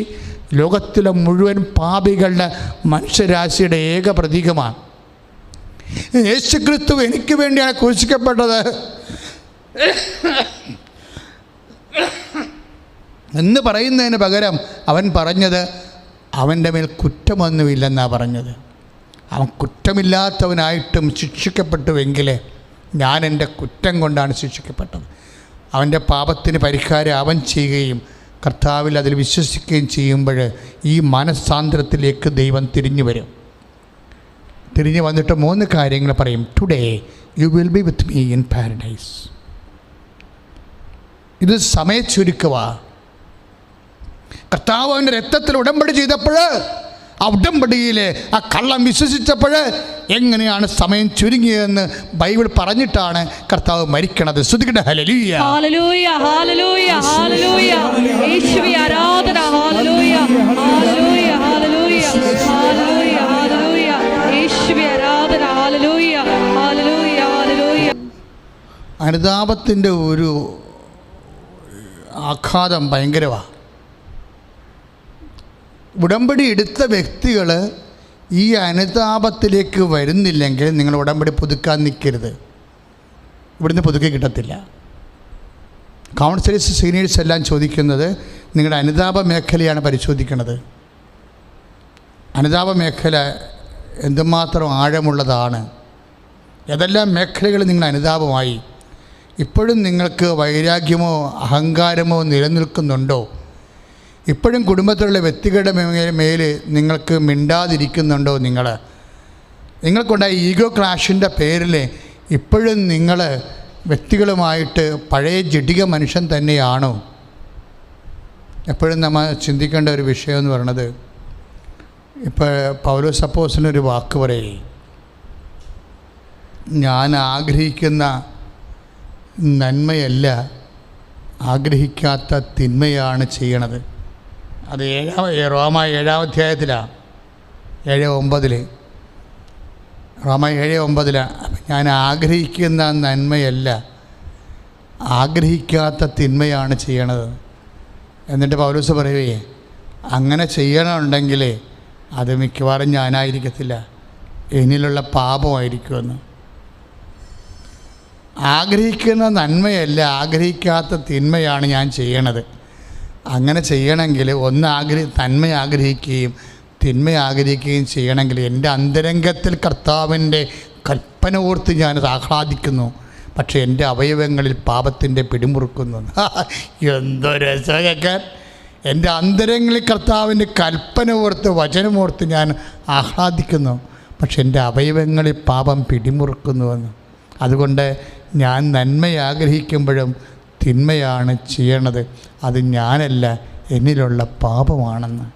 ലോകത്തിലെ മുഴുവൻ പാപികളുടെ മനുഷ്യരാശിയുടെ ഏക പ്രതീകമാണ്. യേശുക്രിസ്തു എനിക്ക് വേണ്ടിയാണ് ക്രൂശിക്കപ്പെട്ടത് എന്ന് പറയുന്നതിന് പകരം അവൻ പറഞ്ഞത് അവൻ്റെ മേൽ കുറ്റമൊന്നുമില്ലെന്നാണ് പറഞ്ഞത്. അവൻ കുറ്റമില്ലാത്തവനായിട്ടും ശിക്ഷിക്കപ്പെട്ടുവെങ്കിൽ ഞാൻ എൻ്റെ കുറ്റം കൊണ്ടാണ് ശിക്ഷിക്കപ്പെട്ടത്. അവൻ്റെ പാപത്തിന് പരിഹാരം അവൻ ചെയ്യുകയും കർത്താവിൽ അതിൽ വിശ്വസിക്കുകയും ചെയ്യുമ്പോൾ ഈ മനസ്സാന്തരത്തിലേക്ക് ദൈവം തിരിഞ്ഞു വരും. തിരിഞ്ഞു വന്നിട്ട് 3 കാര്യങ്ങൾ പറയും. Today you will be with me in paradise. ഇത് സമയച്ചുരുക്കവാ. കർത്താവ് അവൻ്റെ രക്തത്തിൽ ഉടമ്പടി ചെയ്തപ്പോൾ, ആ ഉടമ്പടിയിൽ ആ കള്ളം വിശ്വസിച്ചപ്പോൾ എങ്ങനെയാണ് സമയം ചുരുങ്ങിയതെന്ന് ബൈബിൾ പറഞ്ഞിട്ടാണ് കർത്താവ് മരിക്കണത്. സ്തുതിക്കട്ടെ, ഹല്ലേലൂയ, ഹല്ലേലൂയ, ഹല്ലേലൂയ, ഹല്ലേലൂയ. യേശുവേ ആരാധന, hallelujah, hallelujah, hallelujah, hallelujah, hallelujah. യേശുവേ ആരാധന, ഹല്ലേലൂയ, ഹല്ലേലൂയ, ഹല്ലേലൂയ. അനുതാപത്തിൻ്റെ ഒരു ആഘാതം ഭയങ്കരമാണ്. ഉടമ്പടി എടുത്ത വ്യക്തികൾ ഈ അനുതാപത്തിലേക്ക് വരുന്നില്ലെങ്കിൽ നിങ്ങൾ ഉടമ്പടി പുതുക്കാൻ നിൽക്കരുത്. ഇവിടുന്ന് പുതുക്കി കിട്ടത്തില്ല. കൗൺസിലേഴ്സ്, സീനിയേഴ്സ് എല്ലാം ചോദിക്കുന്നത് നിങ്ങളുടെ അനുതാപ മേഖലയാണ് പരിശോധിക്കുന്നത്. അനുതാപ മേഖല എന്തുമാത്രം ആഴമുള്ളതാണ്, ഏതെല്ലാം മേഖലകൾ നിങ്ങൾ അനുതാപമായി. ഇപ്പോഴും നിങ്ങൾക്ക് വൈരാഗ്യമോ അഹങ്കാരമോ നിലനിൽക്കുന്നുണ്ടോ? ഇപ്പോഴും കുടുംബത്തിലുള്ള വ്യക്തികളുടെ മേൽ നിങ്ങൾക്ക് മിണ്ടാതിരിക്കുന്നുണ്ടോ? നിങ്ങൾക്കുണ്ടായ ഈഗോ ക്ലാഷിൻ്റെ പേരിൽ ഇപ്പോഴും നിങ്ങൾ വ്യക്തികളുമായിട്ട് പഴയ ജഡിക മനുഷ്യൻ തന്നെയാണോ? എപ്പോഴും നമ്മൾ ചിന്തിക്കേണ്ട ഒരു വിഷയം എന്ന് പറയുന്നത്, ഇപ്പോൾ പൗലോസ് അപ്പോസ്തലനൊരു വാക്ക് പറയേ, ഞാൻ ആഗ്രഹിക്കുന്ന നന്മയല്ല ആഗ്രഹിക്കാത്ത തിന്മയാണ് ചെയ്യണത്. അത് റോമ 7-ാം അധ്യായത്തിലാണ്, 7:9. റോമ 7:9. ഞാൻ ആഗ്രഹിക്കുന്ന നന്മയല്ല ആഗ്രഹിക്കാത്ത തിന്മയാണ് ചെയ്യണത്. എന്നിട്ട് പൗലോസ് പറയുകയെ അങ്ങനെ ചെയ്യണമെന്നുണ്ടെങ്കിൽ അത് മിക്കവാറും ഞാനായിരിക്കത്തില്ല, എന്നിലുള്ള പാപമായിരിക്കുമെന്ന്. ആഗ്രഹിക്കുന്ന നന്മയല്ല, ആഗ്രഹിക്കാത്ത തിന്മയാണ് ഞാൻ ചെയ്യണത്. അങ്ങനെ ചെയ്യണമെങ്കിൽ നന്മ ആഗ്രഹിക്കുകയും തിന്മ ആഗ്രഹിക്കുകയും ചെയ്യണമെങ്കിൽ എൻ്റെ അന്തരംഗത്തിൽ കർത്താവിൻ്റെ കൽപ്പന ഓർത്ത് ഞാനത് ആഹ്ലാദിക്കുന്നു, പക്ഷേ എൻ്റെ അവയവങ്ങളിൽ പാപത്തിൻ്റെ പിടിമുറുക്കുന്നു. എന്തൊരു രസം കേൾക്കാൻ! എൻ്റെ അന്തരങ്ങളിൽ കർത്താവിൻ്റെ കൽപ്പന ഓർത്ത് വചനമോർത്ത് ഞാൻ ആഹ്ലാദിക്കുന്നു, പക്ഷെ എൻ്റെ അവയവങ്ങളിൽ പാപം പിടിമുറുക്കുന്നുവെന്ന്. അതുകൊണ്ട് ഞാൻ നന്മ ആഗ്രഹിക്കുമ്പോഴും തിന്മയാണ് ചെയ്യണത്. അത് ഞാനല്ല, എന്നിലുള്ള പാപമാണെന്ന്.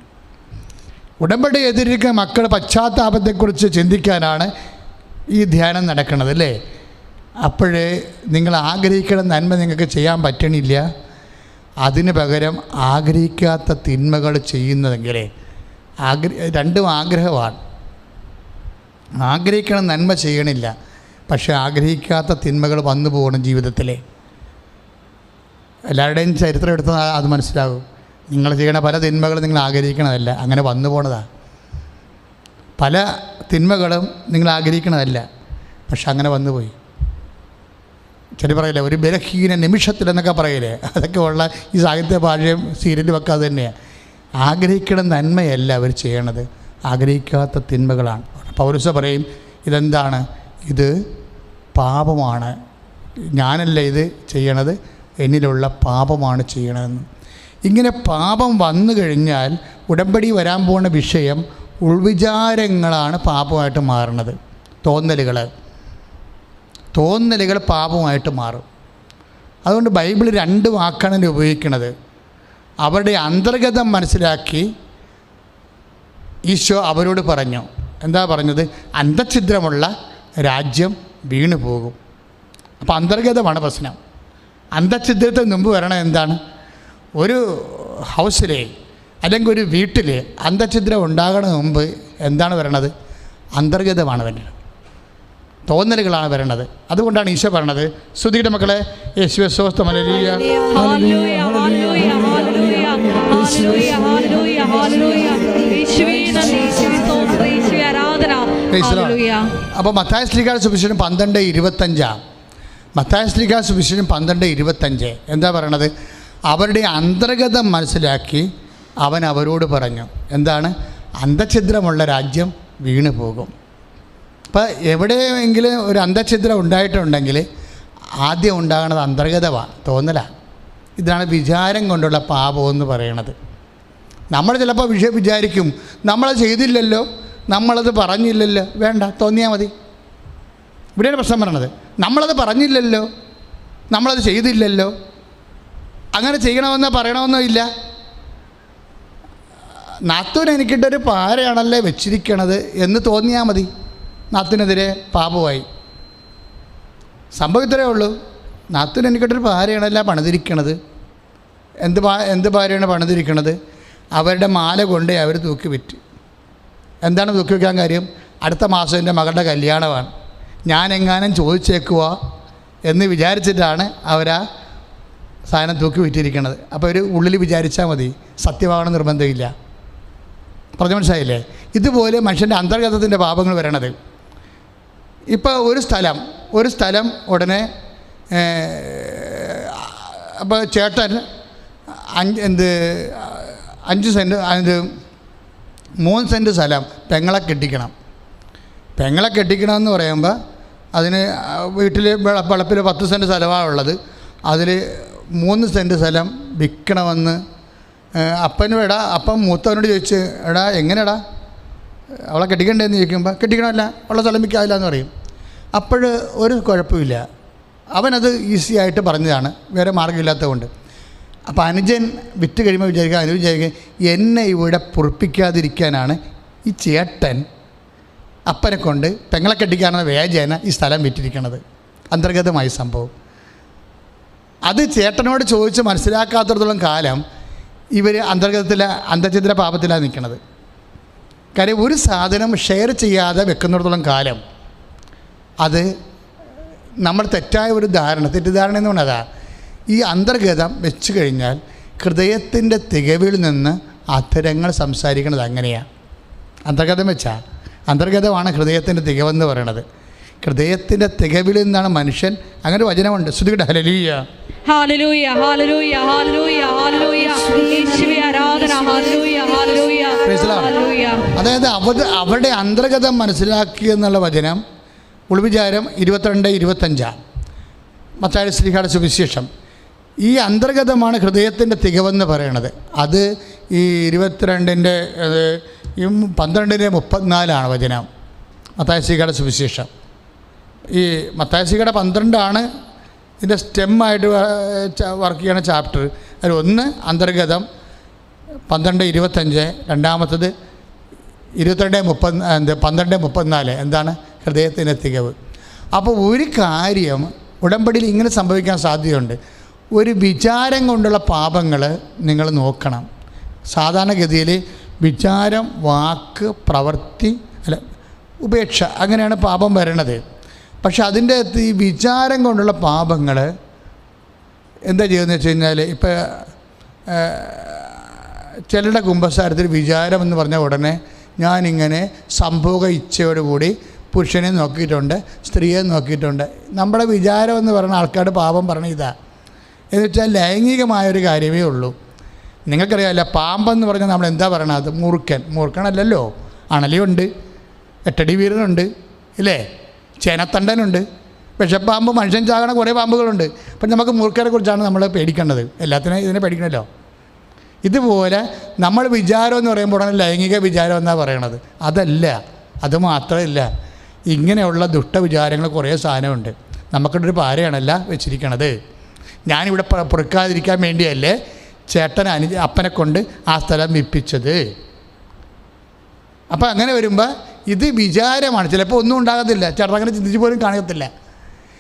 ഉടമ്പടി എതിരിക്കുന്ന മക്കൾ പശ്ചാത്താപത്തെക്കുറിച്ച് ചിന്തിക്കാനാണ് ഈ ധ്യാനം നടക്കുന്നത്, അല്ലേ? അപ്പോഴേ നിങ്ങൾ ആഗ്രഹിക്കുന്ന നന്മ നിങ്ങൾക്ക് ചെയ്യാൻ പറ്റണില്ല, അതിന് പകരം ആഗ്രഹിക്കാത്ത തിന്മകൾ ചെയ്യുന്നതെങ്കിൽ രണ്ടും ആഗ്രഹമാണ്. ആഗ്രഹിക്കണം നന്മ ചെയ്യണില്ല, പക്ഷെ ആഗ്രഹിക്കാത്ത തിന്മകൾ വന്നു പോകണം ജീവിതത്തിൽ. എല്ലാവരുടെയും ചരിത്രം എടുത്താൽ അത് മനസ്സിലാകും. നിങ്ങൾ ചെയ്യണ പല തിന്മകളും നിങ്ങൾ ആഗ്രഹിക്കണതല്ല, അങ്ങനെ വന്നു പോണതാണ്. പല തിന്മകളും നിങ്ങൾ ആഗ്രഹിക്കണതല്ല, പക്ഷെ അങ്ങനെ വന്നുപോയി. ചെറിയ പറയില്ലേ, ഒരു ബലഹീന നിമിഷത്തിലെന്നൊക്കെ പറയില്ലേ, അതൊക്കെ ഉള്ള ഈ സാഹിത്യ ഭാഷയും സീരിയലും ഒക്കെ അത് തന്നെയാണ്. ആഗ്രഹിക്കണ നന്മയല്ല അവർ ചെയ്യണത്, ആഗ്രഹിക്കാത്ത തിന്മകളാണ്. പൗലോസ് പറയും, ഇതെന്താണ്? ഇത് പാപമാണ്, ഞാനല്ല ഇത് ചെയ്യണത്, എന്നിലുള്ള പാപമാണ് ചെയ്യണതെന്ന്. ഇങ്ങനെ പാപം വന്നു കഴിഞ്ഞാൽ ഉടമ്പടി വരാൻ പോകുന്ന വിഷയം ഉൾവിചാരങ്ങളാണ് പാപമായിട്ട് മാറുന്നത്. തോന്നലുകൾ പാപമായിട്ട് മാറും. അതുകൊണ്ട് ബൈബിൾ 2 വാക്കാണ് ഉപയോഗിക്കുന്നത്. അവരുടെ അന്തർഗതം മനസ്സിലാക്കി ഈശോ അവരോട് പറഞ്ഞു. എന്താ പറഞ്ഞത്? അന്തഛിദ്രമുള്ള രാജ്യം വീണു പോകും. അപ്പോൾ അന്തർഗതമാണ് പ്രശ്നം. അന്തഛിദ്രത്തിന് മുമ്പ് വരണം എന്താണ്? ഒരു ഹൗസിലെ അല്ലെങ്കിൽ ഒരു വീട്ടിൽ അന്തഛിദ്രം ഉണ്ടാകണ മുമ്പ് എന്താണ് വരണത്? അന്തർഗതമാണ് വരുന്നത്, തോന്നലുകളാണ് വരണത്. അതുകൊണ്ടാണ് ഈശോ പറഞ്ഞത്, സ്തുതിയുടെ മക്കളെ യേശുവേ സ്തോത്രം, hallelujah hallelujah hallelujah hallelujah hallelujah hallelujah hallelujah യേശുവേ നന്ദി, യേശുവേ സ്തോത്രം, യേശുവേ ആരാധന, ഹല്ലേലൂയ. അപ്പോൾ മത്തായി ശ്ലീഹായുടെ സുവിശേഷം 12:25, മത്തായി ശ്ലീഹായുടെ സുവിശേഷം 12:25 എന്താ പറയണത്? അവരുടെ അന്തർഗതം മനസ്സിലാക്കി അവൻ അവരോട് പറഞ്ഞു. എന്താണ്? അന്തഛിദ്രമുള്ള രാജ്യം വീണു പോകും. അപ്പോൾ എവിടെയെങ്കിലും ഒരു അന്തഛിദ്രം ഉണ്ടായിട്ടുണ്ടെങ്കിൽ ആദ്യം ഉണ്ടാകുന്നത് അന്തർഗതമാണ്, തോന്നലാണ്. ഇതാണ് വിചാരം കൊണ്ടുള്ള പാപമെന്ന് പറയണത്. നമ്മൾ ചിലപ്പോൾ വിചാരിക്കും, നമ്മളത് ചെയ്തില്ലല്ലോ, നമ്മളത് പറഞ്ഞില്ലല്ലോ. വേണ്ട, തോന്നിയാൽ മതി. ഇവിടെയാണ് പ്രശ്നം പറയണത്. നമ്മളത് പറഞ്ഞില്ലല്ലോ, നമ്മളത് ചെയ്തില്ലല്ലോ, അങ്ങനെ ചെയ്യണമെന്നോ പറയണമെന്നോ ഇല്ല. നാത്തൂൻ എനിക്കിട്ടൊരു പാരയാണല്ലേ വെച്ചിരിക്കണത് എന്ന് തോന്നിയാൽ മതി, നാത്തൂനെതിരെ പാപമായി. സംഭവം ഇത്രയേ ഉള്ളൂ. നാത്തൂൻ എനിക്കിട്ടൊരു പാരയാണല്ല പണിതിരിക്കണത്. എന്ത് ഭാര്യയാണ് പണിതിരിക്കണത്? അവരുടെ മാല കൊണ്ട് അവർ തൂക്കി വിറ്റ്. എന്താണ് തൂക്കി വയ്ക്കാൻ കാര്യം? അടുത്ത മാസം എൻ്റെ മകളുടെ കല്യാണമാണ്, ഞാനെങ്ങാനും ചോദിച്ചേക്കുക എന്ന് വിചാരിച്ചിട്ടാണ് അവരാ സാധനം തൂക്കി വിറ്റിരിക്കണത്. അപ്പോൾ ഒരു ഉള്ളിൽ വിചാരിച്ചാൽ മതി, സത്യമാകണം നിർബന്ധമില്ല. പറഞ്ഞു മനസ്സിലായില്ലേ? ഇതുപോലെ മനുഷ്യൻ്റെ അന്തർഗതത്തിൻ്റെ പാപങ്ങൾ വരണത്. ഇപ്പോൾ ഒരു സ്ഥലം ഉടനെ അപ്പോൾ ചേട്ടൻ 5 സെൻറ്റ് 3 സെൻറ്റ് സ്ഥലം പെങ്ങളെ കെട്ടിക്കണം. പെങ്ങളെ കെട്ടിക്കണമെന്ന് പറയുമ്പോൾ അതിന് വീട്ടിൽ വളപ്പിൽ 10 സെൻറ്റ് സ്ഥലമാണ് ഉള്ളത്. അതിൽ 3 സെൻറ്റ് സ്ഥലം വിൽക്കണമെന്ന് അപ്പം മൂത്തവനോട് ചോദിച്ച്, എടാ എങ്ങനെടാ അവളെ കെട്ടിക്കണ്ടേന്ന് ചോദിക്കുമ്പോൾ കെട്ടിക്കണമല്ല, ഉള്ള സ്ഥലം വിൽക്കാവില്ല എന്ന് പറയും. അപ്പോൾ ഒരു കുഴപ്പമില്ല, അവനത് ഈസി ആയിട്ട് പറഞ്ഞതാണ്, വേറെ മാർഗ്ഗമില്ലാത്തതുകൊണ്ട്. അപ്പോൾ അനുജൻ വിറ്റ് കഴിയുമ്പോൾ വിചാരിക്കുക എന്നെ ഇവിടെ പൊറുപ്പിക്കാതിരിക്കാനാണ് ഈ ചേട്ടൻ അപ്പനെ കൊണ്ട് പെങ്ങളെ കെട്ടിക്കാനെന്ന വ്യാജേന ഈ സ്ഥലം വിറ്റിരിക്കണത്. അന്തർഗതമായ സംഭവം. അത് ചേട്ടനോട് ചോദിച്ച് മനസ്സിലാക്കാത്തിടത്തോളം കാലം ഇവർ അന്തർഛിദ്ര പാപത്തിലാണ് നിൽക്കുന്നത്. കാര്യം ഒരു സാധനം ഷെയർ ചെയ്യാതെ വെക്കുന്നിടത്തോളം കാലം അത് നമ്മൾ തെറ്റായ ഒരു തെറ്റിദ്ധാരണ എന്ന് പറഞ്ഞതാ. ഈ അന്തർഗതം വെച്ച് കഴിഞ്ഞാൽ ഹൃദയത്തിൻ്റെ തികവിൽ നിന്ന് അധരങ്ങൾ സംസാരിക്കുന്നത് അങ്ങനെയാണ്. അന്തർഗതം വെച്ചാൽ അന്തർഗതമാണ് ഹൃദയത്തിൻ്റെ തികവെന്ന് പറയണത്. ഹൃദയത്തിൻ്റെ തികവിൽ നിന്നാണ് മനുഷ്യൻ. അങ്ങനെ വചനമുണ്ട്. ശ്രുതികട hallelujah hallelujah hallelujah hallelujah hallelujah യേശുവേ ആരാധന ഹല്ലേലൂയ ഹല്ലേലൂയ ഹല്ലേലൂയ. അതായത് അവരുടെ അന്തർഗതം മനസ്സിലാക്കി എന്നുള്ള വചനം ഉൾവിചാരം 22-25 മത്തായി ശ്ലീഹായുടെ സുവിശേഷം. ഈ അന്തർഗതമാണ് ഹൃദയത്തിൻ്റെ തികവെന്ന് പറയണത്. അത് ഈ 22-ൻ്റെ 12-34 വചനം മത്തായി ശ്ലീഹായുടെ സുവിശേഷം. ഈ മത്തായി ശ്ലീഹായുടെ 12 ഇതിൻ്റെ സ്റ്റെമ്മായിട്ട് വർക്ക് ചെയ്യണ ചാപ്റ്റർ. അതിൽ ഒന്ന് അന്തർഗതം 12-25, രണ്ടാമത്തത് 12-34 എന്താണ് ഹൃദയത്തിൻ്റെ തികവ്. അപ്പോൾ ഒരു കാര്യം ഉടമ്പടിയിൽ ഇങ്ങനെ സംഭവിക്കാൻ സാധ്യതയുണ്ട്. ഒരു വിചാരം കൊണ്ടുള്ള പാപങ്ങൾ നിങ്ങൾ നോക്കണം. സാധാരണഗതിയിൽ വിചാരം, വാക്ക്, പ്രവൃത്തി, അല്ല ഉപേക്ഷ, അങ്ങനെയാണ് പാപം വരണത്. പക്ഷെ അതിൻ്റെ അകത്ത് ഈ വിചാരം കൊണ്ടുള്ള പാപങ്ങൾ എന്താ ചെയ്യുന്നത് വെച്ച് കഴിഞ്ഞാൽ, ഇപ്പോൾ ചിലരുടെ കുമ്പസാരത്തിൽ വിചാരം എന്ന് പറഞ്ഞ ഉടനെ ഞാനിങ്ങനെ സംഭോഗ ഇച്ഛയോടുകൂടി പുരുഷനെ നോക്കിയിട്ടുണ്ട്, സ്ത്രീയെ നോക്കിയിട്ടുണ്ട്. നമ്മുടെ വിചാരം എന്ന് പറയുന്ന ആൾക്കാരുടെ പാപം പറഞ്ഞ ഇതാ എന്ന് വെച്ചാൽ ലൈംഗികമായൊരു കാര്യമേ ഉള്ളൂ. നിങ്ങൾക്കറിയാമല്ല, പാമ്പെന്ന് പറഞ്ഞാൽ നമ്മൾ എന്താ പറയണത്? മൂർഖനല്ലല്ലോ. അണലിയുണ്ട്, എട്ടടി വീരനുണ്ട്, ഇല്ലേ, ചേനത്തണ്ടനുണ്ട്, വിഷപ്പാമ്പ്, മനുഷ്യൻ ചാകണ കുറേ പാമ്പുകളുണ്ട്. അപ്പം നമുക്ക് മൂർഖരെ കുറിച്ചാണ് നമ്മൾ പേടിക്കേണ്ടത്. എല്ലാത്തിനും ഇതിനെ പേടിക്കണമല്ലോ. ഇതുപോലെ നമ്മൾ വിചാരം എന്ന് പറയുമ്പോൾ ഉടനെ ലൈംഗിക വിചാരം എന്നാണ് പറയണത്. അതല്ല, അത് മാത്രമല്ല, ഇങ്ങനെയുള്ള ദുഷ്ടവിചാരങ്ങൾ കുറേ സാധനമുണ്ട്. നമുക്കിട്ടൊരു പാരയാണല്ല വെച്ചിരിക്കണത്. ഞാനിവിടെ പൊറുക്കാതിരിക്കാൻ വേണ്ടിയല്ലേ ചേട്ടൻ അപ്പനെ കൊണ്ട് ആ സ്ഥലം വിപ്പിച്ചത്. അപ്പം അങ്ങനെ വരുമ്പോൾ ഇത് വിചാരമാണ്. ചിലപ്പോൾ ഒന്നും ഉണ്ടാകത്തില്ല, ചേട്ടൻ അങ്ങനെ ചിന്തിച്ച് പോലും കാണത്തില്ല.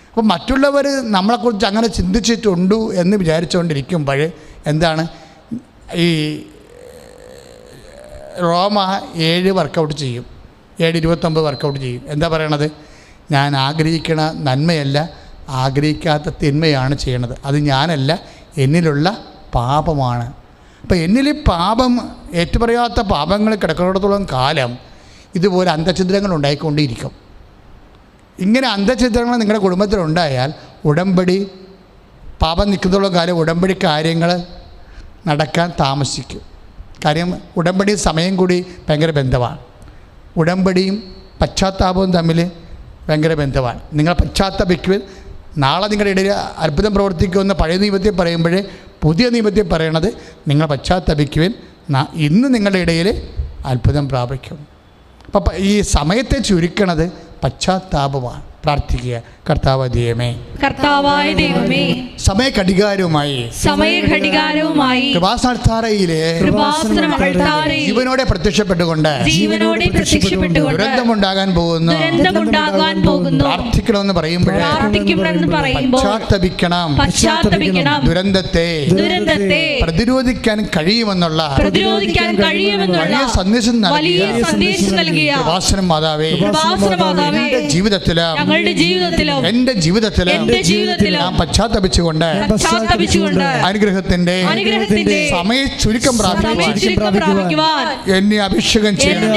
അപ്പം മറ്റുള്ളവർ നമ്മളെക്കുറിച്ച് അങ്ങനെ ചിന്തിച്ചിട്ടുണ്ടു എന്ന് വിചാരിച്ചുകൊണ്ടിരിക്കുമ്പോൾ എന്താണ് ഈ റോമ 7 വർക്കൗട്ട് ചെയ്യും, 7:29 വർക്കൗട്ട് ചെയ്യും. എന്താ പറയണത്? ഞാൻ ആഗ്രഹിക്കണ നന്മയല്ല, ആഗ്രഹിക്കാത്ത തിന്മയാണ് ചെയ്യണത്. അത് ഞാനല്ല, എന്നിലുള്ള പാപമാണ്. അപ്പം എന്നിൽ പാപം, ഏറ്റുപറയാത്ത പാപങ്ങൾ കിടക്കുന്നിടത്തോളം കാലം ഇതുപോലെ അന്തഛിദ്രങ്ങൾ ഉണ്ടായിക്കൊണ്ടിരിക്കും. ഇങ്ങനെ അന്തഛിദ്രങ്ങൾ നിങ്ങളുടെ കുടുംബത്തിലുണ്ടായാൽ ഉടമ്പടി പാപം നിൽക്കുന്നിടത്തോളം കാലം ഉടമ്പടി കാര്യങ്ങൾ നടക്കാൻ താമസിക്കും. കാര്യം ഉടമ്പടി സമയം കൂടി ഭയങ്കര ബന്ധമാണ്. ഉടമ്പടിയും പശ്ചാത്താപവും തമ്മിൽ ഭയങ്കര ബന്ധമാണ്. നിങ്ങൾ പശ്ചാത്തപിക്കുവിൻ, നാളെ നിങ്ങളുടെ ഇടയിൽ അത്ഭുതം പ്രവർത്തിക്കുമെന്ന് പഴയ നിയമത്തിൽ പറയുമ്പോൾ പുതിയ നിയമത്തിൽ പറയണത് നിങ്ങൾ പശ്ചാത്തപിക്കുവിൻ, ഇന്ന് നിങ്ങളുടെ ഇടയിൽ അത്ഭുതം പ്രാപിക്കും. അപ്പം ഈ സമയത്തെ ചുരുക്കണത് പശ്ചാത്താപമാണ്. പ്രാർത്ഥിക്കുക. കർത്താവായ ദൈവമേ, സമയഘടികാരവുമായി കൃപാസനത്താരയിലെ ജീവനോടെ പ്രത്യക്ഷപ്പെട്ടുകൊണ്ട് ദുരന്തമുണ്ടാകാൻ പോകുന്നു പ്രാർത്ഥിക്കണമെന്ന് പറയുമ്പോൾ പശ്ചാത്തപിക്കണം. ദുരന്തത്തെ പ്രതിരോധിക്കാൻ കഴിയുമെന്നുള്ള വലിയ സന്ദേശം നൽകിയ കൃപാസനം മാതാവേ, ജീവിതത്തിലും എന്റെ ജീവിതത്തിലും ഞാൻ പശ്ചാത്തപിച്ചുകൊണ്ട് അനുഗ്രഹത്തിന്റെ സമയ ചുരുക്കം പ്രാപിക്കുവാൻ എന്നെ അഭിഷേകം ചെയ്യണം.